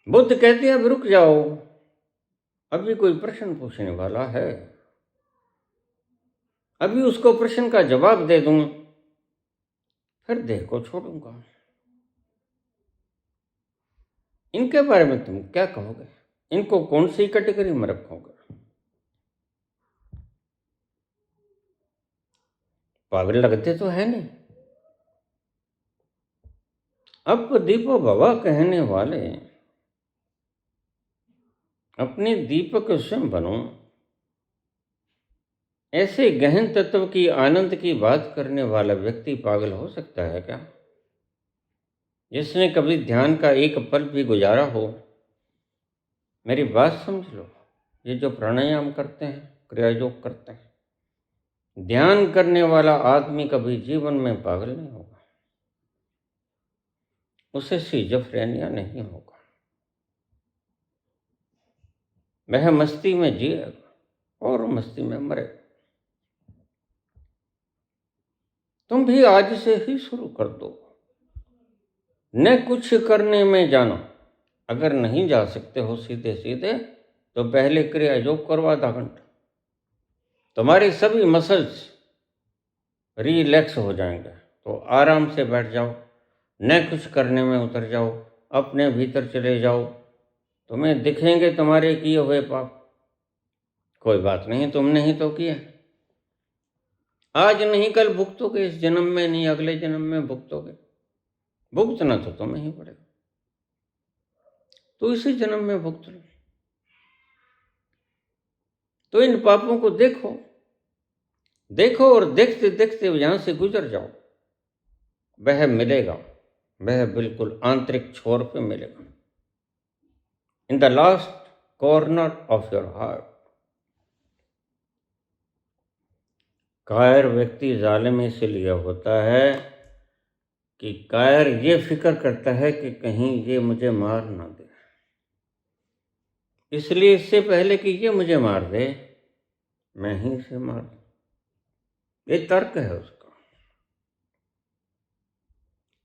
बुद्ध कहते हैं अब रुक जाओ, अभी कोई प्रश्न पूछने वाला है, अभी उसको प्रश्न का जवाब दे दूं, फिर देह को छोड़ूंगा। इनके बारे में तुम क्या कहोगे? इनको कौन सी कैटेगरी में रखोगे? पागल लगते तो है नहीं। अब दीपो भवा कहने वाले अपने दीपक स्वयं बनो। ऐसे गहन तत्व की आनंद की बात करने वाला व्यक्ति पागल हो सकता है क्या? जिसने कभी ध्यान का एक पल भी गुजारा हो। मेरी बात समझ लो, ये जो प्राणायाम करते हैं, क्रिया योग करते हैं, ध्यान करने वाला आदमी कभी जीवन में पागल नहीं होगा, उसे सिजोफ्रेनिया नहीं होगा। वह मस्ती में जिएगा और मस्ती में मरेगा। तुम भी आज से ही शुरू कर दो। न कुछ करने में जाना। अगर नहीं जा सकते हो सीधे सीधे तो पहले क्रिया योग करो आधा घंटा। तुम्हारे सभी मसल्स रिलैक्स हो जाएंगे। तो आराम से बैठ जाओ, न कुछ करने में उतर जाओ, अपने भीतर चले जाओ। तुम्हें दिखेंगे तुम्हारे किए हुए पाप। कोई बात नहीं, तुमने ही तो किया। आज नहीं कल भुगतोगे, इस जन्म में नहीं अगले जन्म में भुगतोगे। भुगतना तो तुम्हें ही पड़ेगा, तो इसी जन्म में भुगत लो। तो इन पापों को देखो, देखो और देखते देखते यहां से गुजर जाओ। वह मिलेगा, वह बिल्कुल आंतरिक छोर पे मिलेगा, in the last corner of your heart. कायर व्यक्ति जालिम इसलिए होता है कि कायर ये फिक्र करता है कि कहीं ये मुझे मार ना दे, इसलिए इससे पहले कि ये मुझे मार दे मैं ही इसे मार दूं। ये तर्क है उसका।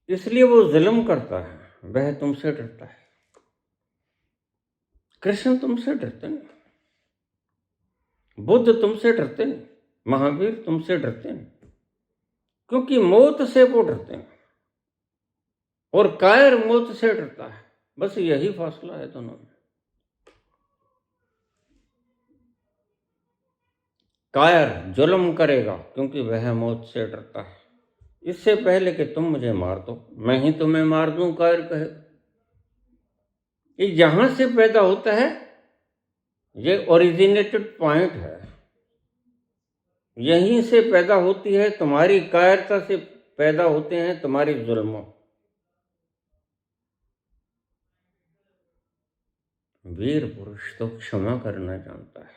इसलिए वो जुल्म करता है, वह तुमसे डरता है। कृष्ण तुमसे डरते नहीं, बुद्ध तुमसे डरते नहीं, महावीर तुमसे डरते नहीं, क्योंकि मौत से वो डरते हैं और कायर मौत से डरता है। बस यही फासला है दोनों में। कायर जुल्म करेगा क्योंकि वह मौत से डरता है। इससे पहले कि तुम मुझे मार दो मैं ही तुम्हें मार दूं, कायर कहेगा। ये जहां से पैदा होता है, ये ओरिजिनेटेड पॉइंट है। यहीं से पैदा होती है तुम्हारी कायरता, से पैदा होते हैं तुम्हारे जुल्म। वीर पुरुष तो क्षमा करना जानता है।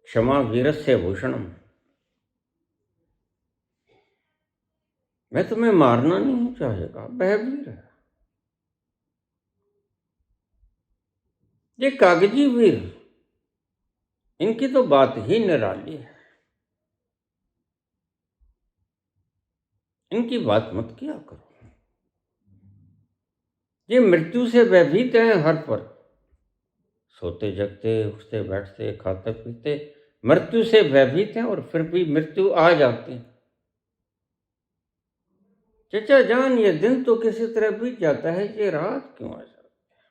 क्षमा वीरस्य भूषणम। मैं तुम्हें मारना नहीं चाहेगा, वह वीर है। ये कागजी वीर, इनकी तो बात ही निराली है। इनकी बात मत किया करो। ये मृत्यु से भयभीत हैं हर पल, सोते जगते, उठते बैठते, खाते पीते मृत्यु से भयभीत हैं, और फिर भी मृत्यु आ जाती है। चचा जान, ये दिन तो किसी तरह बीत जाता है, ये रात क्यों आ जाती है?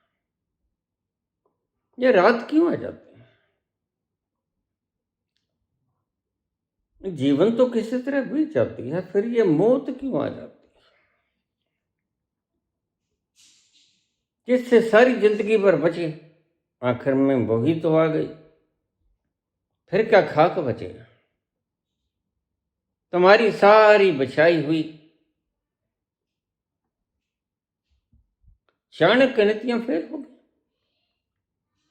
ये रात क्यों आ जाती है? जीवन तो किसी तरह बीत जाती है, फिर ये मौत क्यों आ जाती है? जिससे सारी जिंदगी भर बचे, आखिर में वही तो आ गई। फिर क्या खाक बचेगा? तुम्हारी सारी बचाई हुई चाणक्य नीतियां फेल हो गई,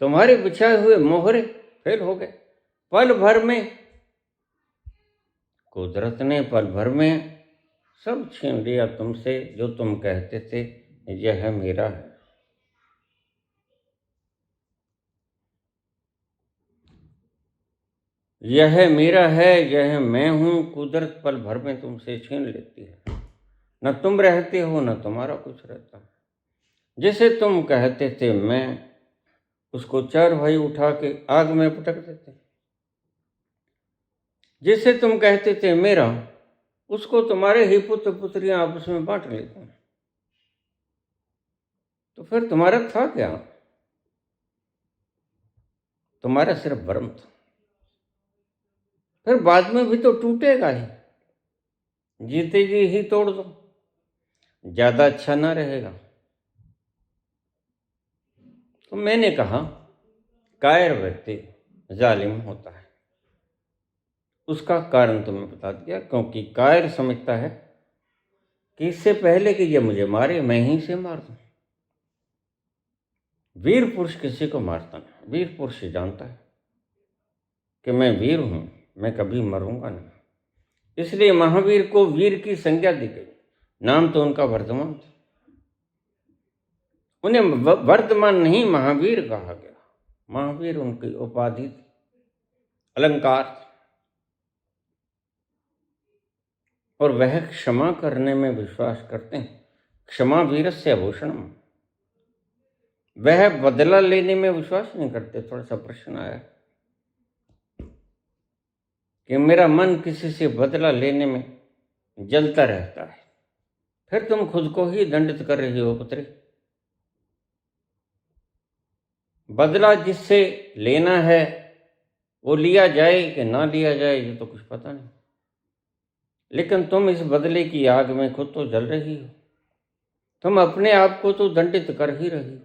तुम्हारे बिछाए हुए मोहरे फेल हो गए। पल भर में कुदरत ने पल भर में सब छीन लिया तुमसे, जो तुम कहते थे यह मेरा है। यह मेरा है, यह मैं हूं, कुदरत पल भर में तुमसे छीन लेती है। न तुम रहते हो, न तुम्हारा कुछ रहता है। जिसे तुम कहते थे मैं, उसको चार भाई उठा के आग में पटक देते। जिसे तुम कहते थे मेरा, उसको तुम्हारे ही पुत्र पुत्रियां आपस में बांट लेते हैं, तो फिर तुम्हारा था क्या? तुम्हारा सिर्फ भ्रम था। फिर बाद में भी तो टूटेगा ही, जीते जी ही तोड़ दो, ज्यादा अच्छा ना रहेगा। तो मैंने कहा कायर व्यक्ति जालिम होता है। उसका कारण तुम्हें बता दिया, क्योंकि कायर समझता है कि इससे पहले कि ये मुझे मारे मैं ही से मार दूं। वीर पुरुष किसी को मारता नहीं। वीर पुरुष जानता है कि मैं वीर हूं, मैं कभी मरूंगा नहीं। इसलिए महावीर को वीर की संज्ञा दी गई। नाम तो उनका वर्धमान था, उन्हें वर्धमान नहीं महावीर कहा गया। महावीर उनकी उपाधि थी, अलंकार थी। और वह क्षमा करने में विश्वास करते हैं। क्षमा वीरस्य भूषणम। वह बदला लेने में विश्वास नहीं करते। थोड़ा सा प्रश्न आया कि मेरा मन किसी से बदला लेने में जलता रहता है। फिर तुम खुद को ही दंडित कर रही हो पुत्री। बदला जिससे लेना है वो लिया जाए कि ना लिया जाए ये तो कुछ पता नहीं, लेकिन तुम इस बदले की आग में खुद तो जल रही हो। तुम अपने आप को तो दंडित कर ही रही हो।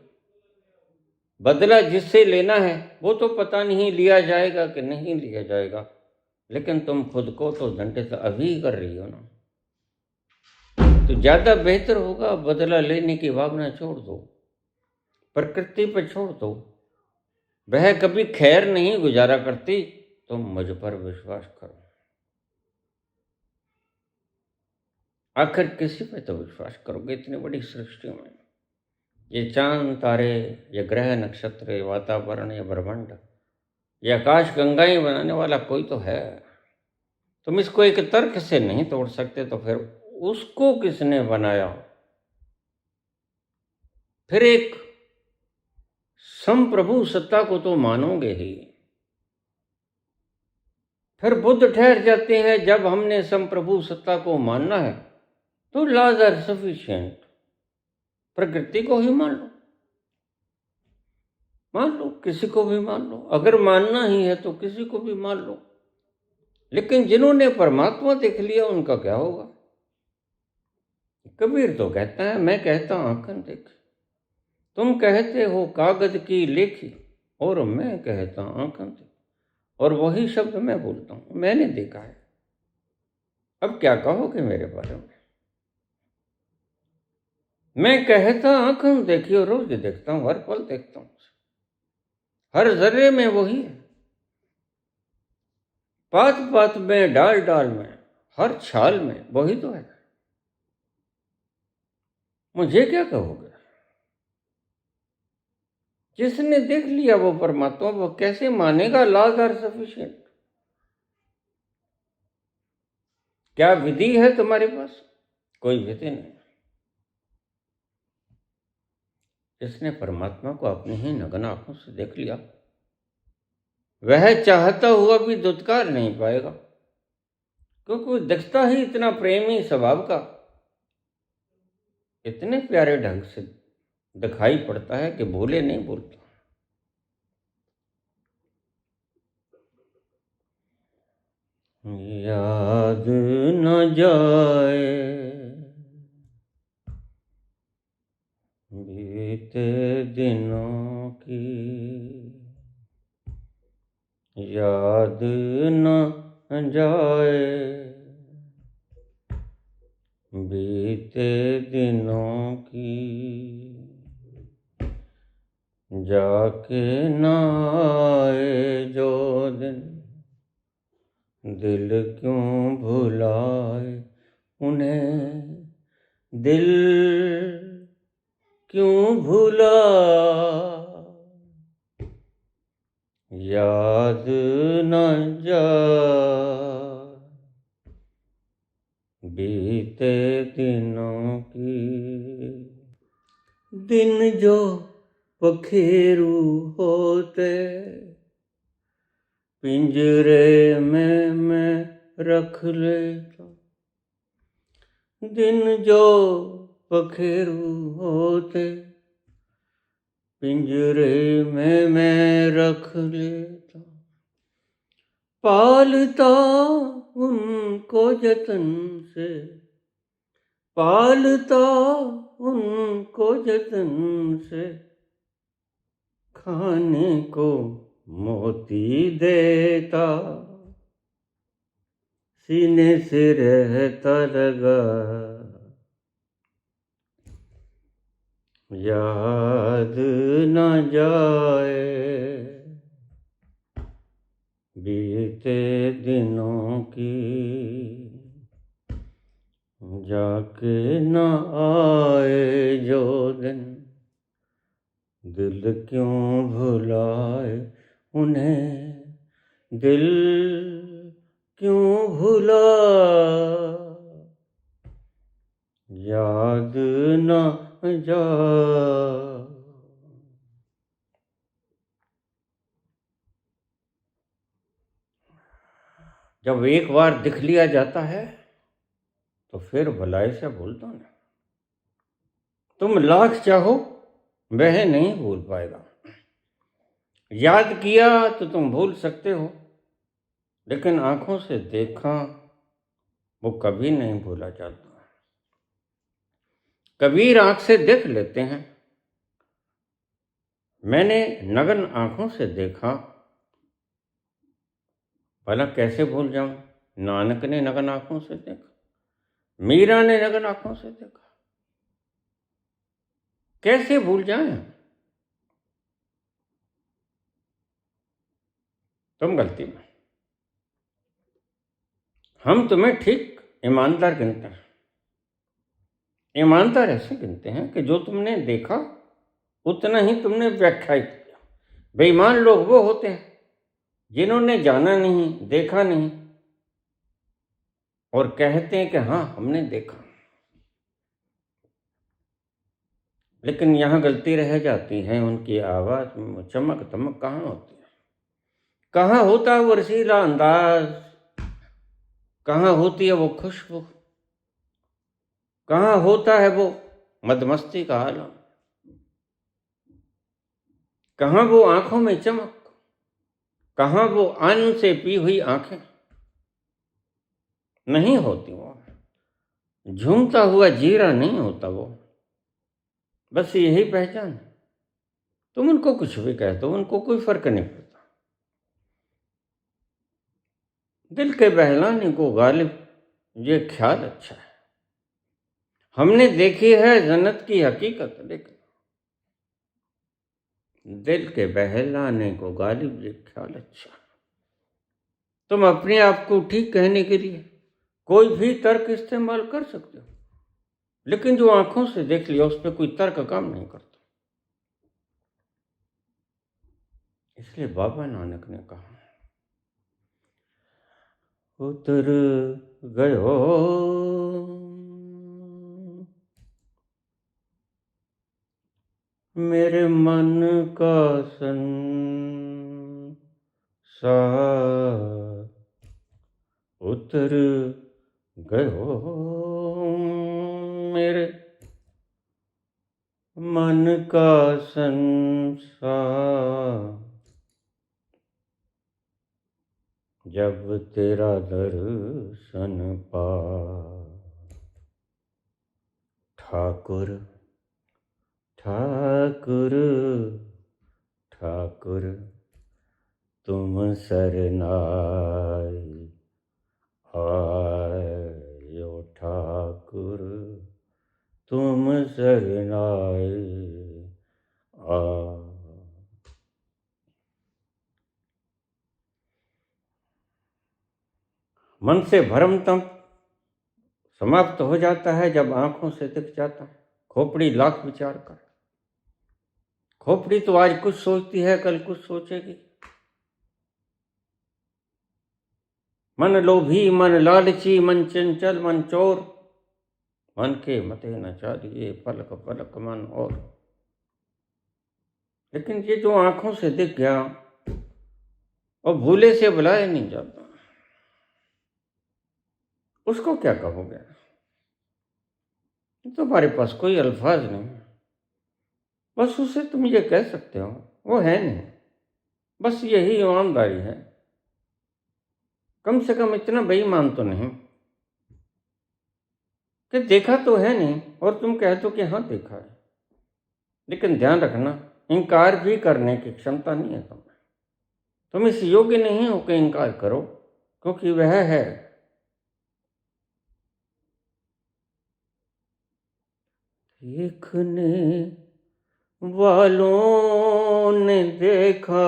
बदला जिससे लेना है वो तो पता नहीं लिया जाएगा कि नहीं लिया जाएगा, लेकिन तुम खुद को तो दंडित अभी कर रही हो ना। तो ज्यादा बेहतर होगा बदला लेने की भावना छोड़ दो, प्रकृति पर छोड़ दो। वह कभी खैर नहीं गुजारा करती, तुम मुझ पर विश्वास करो। आखिर किसी पे तो विश्वास करोगे इतनी बड़ी सृष्टि में। ये चांद तारे, ये ग्रह नक्षत्र, ये वातावरण, ये ब्रह्मांड, ये आकाश गंगाएं बनाने वाला कोई तो है। तुम इसको एक तर्क से नहीं तोड़ सकते, तो फिर उसको किसने बनाया? फिर एक संप्रभु सत्ता को तो मानोगे ही। फिर बुद्ध ठहर जाते हैं जब हमने संप्रभु सत्ता को मानना है तो लॉज आर सफिशिएंट। प्रकृति को ही मान लो, किसी को भी मान लो। अगर मानना ही है तो किसी को भी मान लो। लेकिन जिन्होंने परमात्मा देख लिया उनका क्या होगा? कबीर तो कहता है, मैं कहता आंखन देखी, तुम कहते हो कागज की लेखी, और मैं कहता आंखन देखी। और वही शब्द मैं बोलता हूं, मैंने देखा है। अब क्या कहोगे मेरे बारे में? मैं कहता आंखन देखी और रोज देखता हूं, हर पल देखता हूं, हर जर्रे में वही है, पात पात में, डाल डाल में, हर छाल में वही तो है। मुझे क्या कहोगे? जिसने देख लिया वो परमात्मा, वो कैसे मानेगा लॉज आर सफिशिएंट? क्या विधि है तुम्हारे पास? कोई विधि नहीं। जिसने परमात्मा को अपनी ही नग्न आंखों से देख लिया वह चाहता हुआ भी दुत्कार नहीं पाएगा, क्योंकि वो दिखता ही इतना प्रेमी स्वभाव का, इतने प्यारे ढंग से दिखाई पड़ता है कि भूले नहीं भूलता। याद न जाए बीते दिनों की, याद न जाए बीते दिनों की, जाके न आए जो दिन, दिल क्यों भुलाए उन्हें, दिल क्यों भुला, याद न जाए बीते दिनों की। दिन जो पखेरु होते पिंजरे में मैं रख लेता, दिन जो पखेरु होते पिंजरे में मैं रख लेता, पालता उनको जतन से, पालता उनको जतन से, खाने को मोती देता, सीने से रहता लगा, याद न जाए बीते दिनों की, जाके न आए जो दिन, दिल क्यों भुलाए उन्हें, दिल क्यों भुला, याद न जा। जब एक बार दिख लिया जाता है तो फिर भलाई से भूलता नहीं। तुम लाख चाहो वह नहीं भूल पाएगा। याद किया तो तुम भूल सकते हो, लेकिन आंखों से देखा वो कभी नहीं भूला जाता। कबीर आंख से देख लेते हैं, मैंने नग्न आंखों से देखा, भला कैसे भूल जाऊं। नानक ने नग्न आंखों से देखा, मीरा ने नग्न आंखों से देखा, कैसे भूल जाएं। तुम गलती में, हम तुम्हें ठीक ईमानदार गिनते हैं। ईमानदार ऐसे गिनते हैं कि जो तुमने देखा उतना ही तुमने व्याख्यायित किया। बेईमान लोग वो होते हैं जिन्होंने जाना नहीं, देखा नहीं और कहते हैं कि हाँ हमने देखा, लेकिन यहाँ गलती रह जाती है। उनकी आवाज में चमक दमक कहाँ होती है, कहाँ होता है वो रसीला अंदाज, कहाँ होती है वो खुशबू, कहाँ होता है वो मदमस्ती का आलम, कहाँ वो आंखों में चमक, कहाँ वो अन्न से पी हुई आंखें। नहीं होती वो, झूमता हुआ जीरा नहीं होता वो, बस यही पहचान है। तुम उनको कुछ भी कह दो, उनको कोई फर्क नहीं पड़ता। दिल के बहलाने को गालिब ये ख्याल अच्छा है। हमने देखी है जन्नत की हकीकत, लेकिन दिल के बहलाने को गालिब ये ख्याल अच्छा है। तुम अपने आप को ठीक कहने के लिए कोई भी तर्क इस्तेमाल कर सकते हो, लेकिन जो आंखों से देख लिया उस पर कोई तर्क काम नहीं करता। इसलिए बाबा नानक ने कहा, उतर गयो मेरे मन का संसार, उतर गयो मेरे मन का संसार, जब तेरा दर्शन पा, ठाकुर ठाकुर ठाकुर तुम सरनाई आयो, ठाकुर तुम सरनाई आ। मन से भ्रम तब समाप्त हो जाता है जब आंखों से दिख जाता है। खोपड़ी लाख विचार कर, खोपड़ी तो आज कुछ सोचती है, कल कुछ सोचेगी। मन लोभी, मन लालची, मन चंचल, मन चोर, मन के मते न चालिए पलक पलक मन और। लेकिन ये जो आंखों से दिख गया और भूले से बुलाया नहीं जाता, उसको क्या कहोगे। तुम्हारे पास कोई अल्फाज नहीं, बस उसे तुम ये कह सकते हो वो है नहीं, बस यही ईमानदारी है। कम से कम इतना बेईमान तो नहीं कि देखा तो है नहीं और तुम कह दो कि हाँ देखा है। लेकिन ध्यान रखना, इनकार भी करने की क्षमता नहीं है तुम्हें। तुम इस योग्य नहीं हो कि इनकार करो, क्योंकि वह है। देखने वालों ने देखा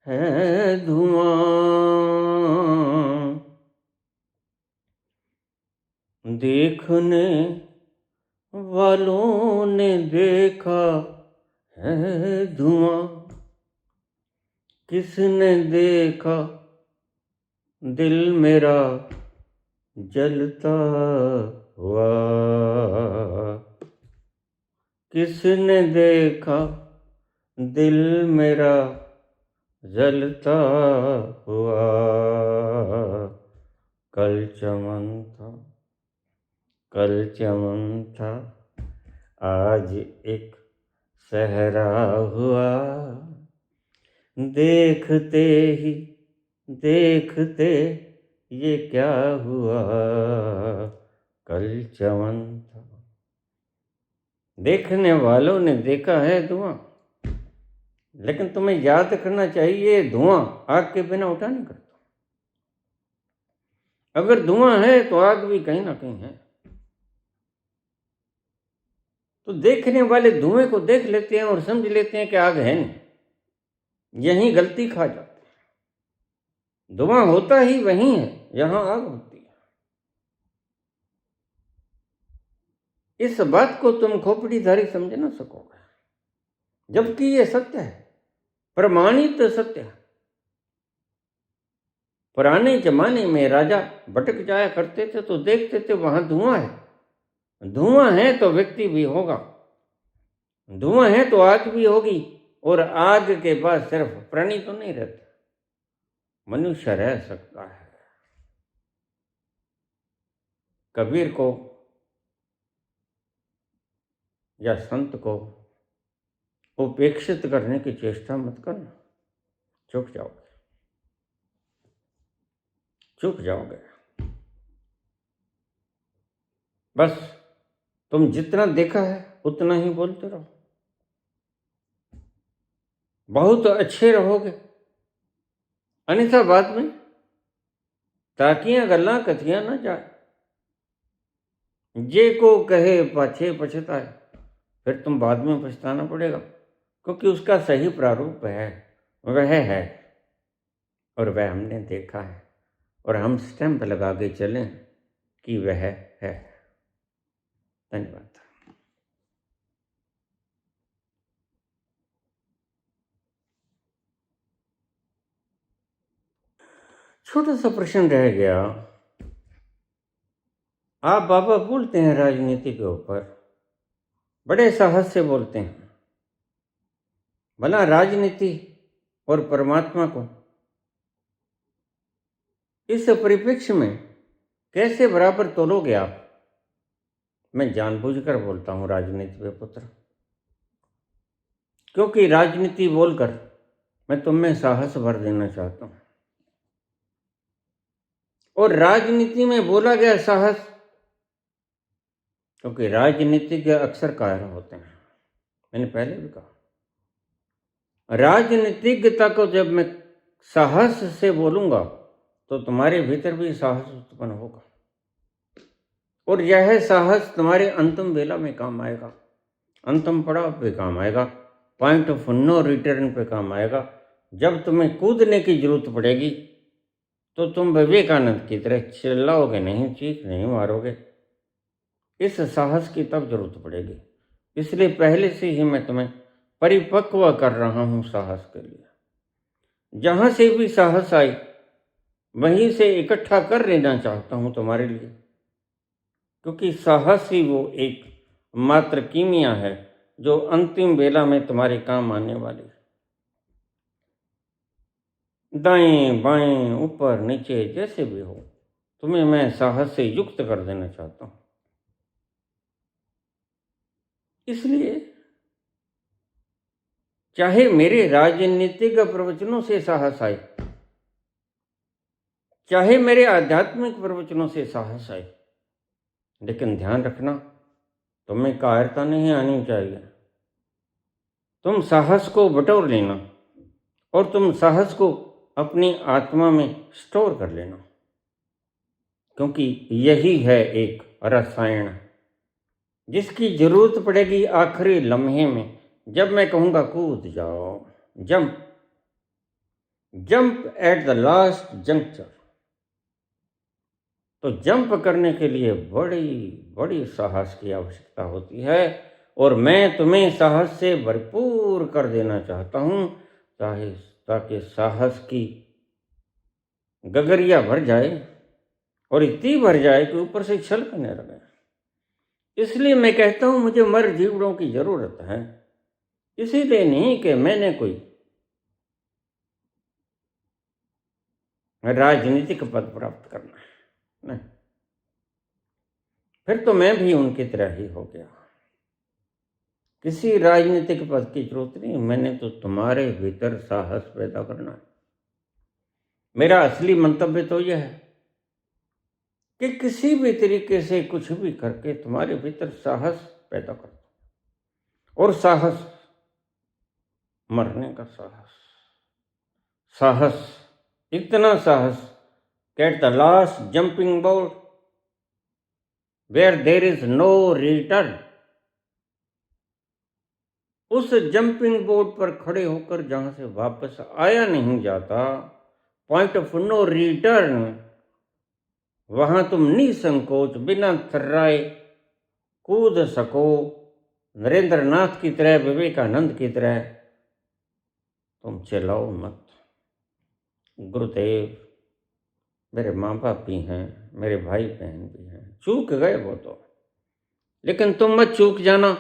है धुआं, देखने वालों ने देखा है धुआं, किसने देखा दिल मेरा जलता हुआ, किसने देखा दिल मेरा जलता हुआ। कल चमन था, कल चमन था, आज एक सहरा हुआ, देखते ही देखते ये क्या हुआ। कल चमन था, देखने वालों ने देखा है धुआं, लेकिन तुम्हें याद रखना चाहिए धुआं आग के बिना उठा नहीं करता। अगर धुआं है तो आग भी कहीं ना कहीं है। तो देखने वाले धुएं को देख लेते हैं और समझ लेते हैं कि आग है नहीं, यही गलती खा जाते हैं। धुआं होता ही वही है यहां आग होती है। इस बात को तुम खोपड़ीधारी समझ ना सकोगे, जबकि ये सत्य है, प्रमाणित सत्य है। पुराने जमाने में राजा भटक जाया करते थे तो देखते थे वहां धुआं है। धुआं है तो व्यक्ति भी होगा, धुआं है तो आग भी होगी, और आग के पास सिर्फ प्राणी तो नहीं रहते, मनुष्य रह सकता है। कबीर को या संत को उपेक्षित करने की चेष्टा मत करना, चूक जाओगे, चूक जाओगे। बस तुम जितना देखा है उतना ही बोलते रहो, बहुत अच्छे रहोगे। अन्यथा बाद में ताकियां गल्ला कथियां ना जाए, जे को कहे पाछे पछताए, फिर तुम बाद में पछताना पड़ेगा, क्योंकि उसका सही प्रारूप है, वह है, और वह हमने देखा है, और हम स्टैंप लगा के चलें कि वह है। धन्यवाद। छोटा सा प्रश्न रह गया। आप बाबा बोलते हैं राजनीति के ऊपर, बड़े साहस से बोलते हैं, भला राजनीति और परमात्मा को इस परिप्रेक्ष्य में कैसे बराबर तोलोगे आप? मैं जानबूझकर बोलता हूं राजनीति पे पुत्र, क्योंकि राजनीति बोलकर मैं तुम में साहस भर देना चाहता हूं। और राजनीति में बोला गया साहस, क्योंकि राजनीतिज्ञ अक्सर कायर होते हैं, मैंने पहले भी कहा, राजनीतिज्ञता को जब मैं साहस से बोलूंगा तो तुम्हारे भीतर भी साहस उत्पन्न होगा, और यह साहस तुम्हारे अंतिम बेला में काम आएगा, अंतिम पड़ाव पे काम आएगा, पॉइंट ऑफ नो रिटर्न पे काम आएगा। जब तुम्हें कूदने की जरूरत पड़ेगी तो तुम विवेकानंद की तरह चिल्लाओगे नहीं, चीख नहीं मारोगे। इस साहस की तब जरूरत पड़ेगी, इसलिए पहले से ही मैं तुम्हें परिपक्व कर रहा हूं साहस के लिए। जहां से भी साहस आई वहीं से इकट्ठा कर लेना चाहता हूं तुम्हारे लिए, क्योंकि साहस ही वो एक मात्र कीमिया है जो अंतिम बेला में तुम्हारे काम आने वाली है। दाएं बाएं ऊपर नीचे जैसे भी हो, तुम्हें मैं साहस से युक्त कर देना चाहता हूं। इसलिए चाहे मेरे राजनीतिक प्रवचनों से साहस आए, चाहे मेरे आध्यात्मिक प्रवचनों से साहस आए, लेकिन ध्यान रखना, तुम्हें कायरता नहीं आनी चाहिए। तुम साहस को बटोर लेना और तुम साहस को अपनी आत्मा में स्टोर कर लेना, क्योंकि यही है एक रसायन जिसकी जरूरत पड़ेगी आखिरी लम्हे में, जब मैं कहूँगा कूद जाओ, jump jump eight the last juncture. तो जंप करने के लिए बड़ी बड़ी साहस की आवश्यकता होती है, और मैं तुम्हें साहस से भरपूर कर देना चाहता हूँ, ताकि साहस की गगरिया भर जाए और इतनी भर जाए कि ऊपर से छलकने लगे। इसलिए मैं कहता हूँ मुझे मर जीवड़ों की जरूरत है, इसीलिए नहीं कि मैंने कोई राजनीतिक पद प्राप्त करना है, नहीं, फिर तो मैं भी उनकी तरह ही हो गया। किसी राजनीतिक पद की जरूरत नहीं, मैंने तो तुम्हारे भीतर साहस पैदा करना है। मेरा असली मंतव्य तो यह है कि किसी भी तरीके से कुछ भी करके तुम्हारे भीतर साहस पैदा कर दो, और साहस, मरने का साहस, साहस, इतना साहस कि at the last jumping board where there is no return, उस जंपिंग बोर्ड पर खड़े होकर जहां से वापस आया नहीं जाता, पॉइंट ऑफ नो रिटर्न, वहां तुम निसंकोच बिना थर्राए कूद सको, नरेंद्र नाथ की तरह, विवेकानंद की तरह। तुम चिल्लाओ मत। गुरुदेव, मेरे माँ बाप भी हैं, मेरे भाई बहन भी हैं, चूक गए वो तो, लेकिन तुम मत चूक जाना।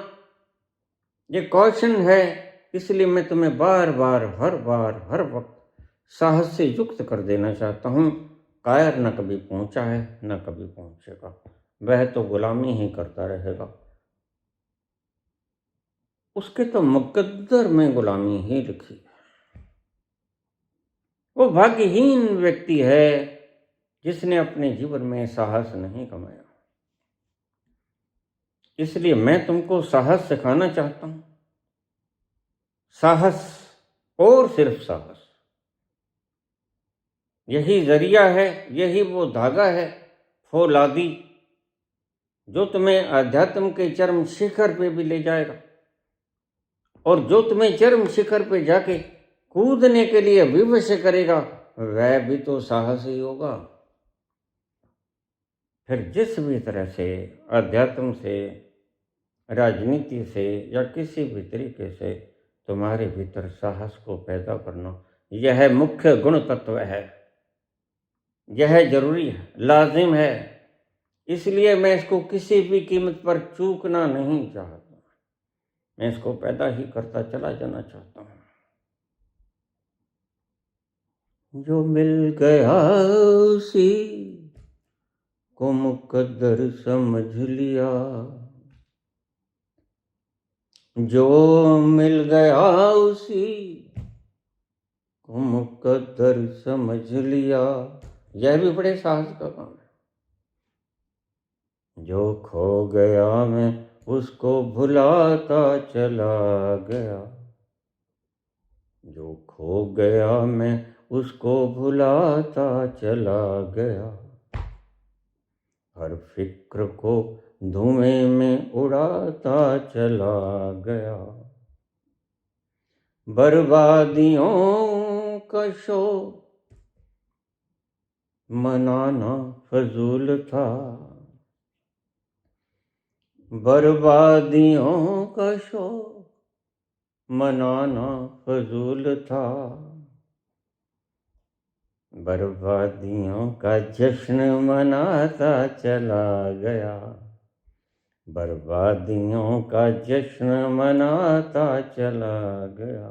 ये कॉशन है, इसलिए मैं तुम्हें बार बार, हर वक्त साहस से युक्त कर देना चाहता हूँ। कायर न कभी पहुंचा है, न कभी पहुंचेगा, वह तो गुलामी ही करता रहेगा, उसके तो मुकद्दर में गुलामी ही लिखी है। वो भाग्यहीन व्यक्ति है जिसने अपने जीवन में साहस नहीं कमाया। इसलिए मैं तुमको साहस सिखाना चाहता हूं, साहस और सिर्फ साहस। यही जरिया है, यही वो धागा है फौलादी, जो तुम्हें अध्यात्म के चरम शिखर पे भी ले जाएगा, और जो तुम्हें चरम शिखर पे जाके कूदने के लिए विवश करेगा, वह भी तो साहस ही होगा। फिर जिस भी तरह से अध्यात्म से, राजनीति से, या किसी भी तरीके से तुम्हारे भीतर साहस को पैदा करना, यह मुख्य गुण तत्व है, यह जरूरी है, लाजिम है। इसलिए मैं इसको किसी भी कीमत पर चूकना नहीं चाहता, मैं इसको पैदा ही करता चला जाना चाहता हूं। जो मिल गया उसी को मुकद्दर समझ लिया, जो मिल गया उसी को मुकद्दर समझ लिया। यह भी बड़े साहस का काम है। जो खो गया मैं उसको भुलाता चला गया, जो खो गया मैं उसको भुलाता चला गया, हर फिक्र को धुएं में उड़ाता चला गया। बर्बादियों का शोर मनाना फजूल था, बर्बादियों का शोर मनाना फजूल था, बर्बादियों का जश्न मनाता चला गया, बर्बादियों का जश्न मनाता चला गया,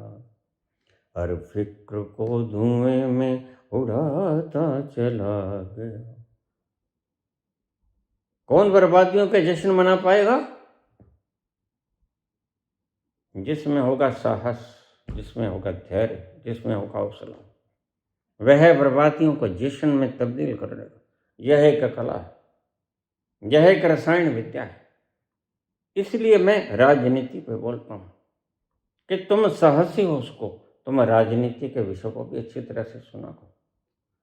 हर फिक्र को धुएं में उड़ाता चला गया। कौन बर्बादियों के जश्न मना पाएगा? जिसमें होगा साहस, जिसमें होगा धैर्य, जिसमें होगा हौसला, वह बर्बादियों को जश्न में तब्दील कर देगा। यह एक कला है, यह एक रसायन विद्या है। इसलिए मैं राजनीति पे बोलता हूँ कि तुम साहसी हो, उसको तुम राजनीति के विषय को भी अच्छी तरह से सुना करो।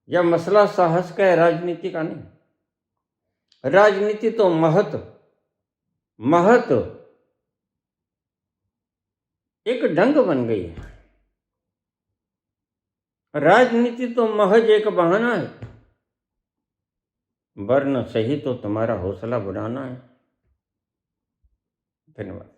यह मसला साहस का है, राजनीति का नहीं। राजनीति तो महत्व एक ढंग बन गई है। राजनीति तो महज एक बहाना है, वरना सही तो तुम्हारा हौसला बढ़ाना है। धन्यवाद।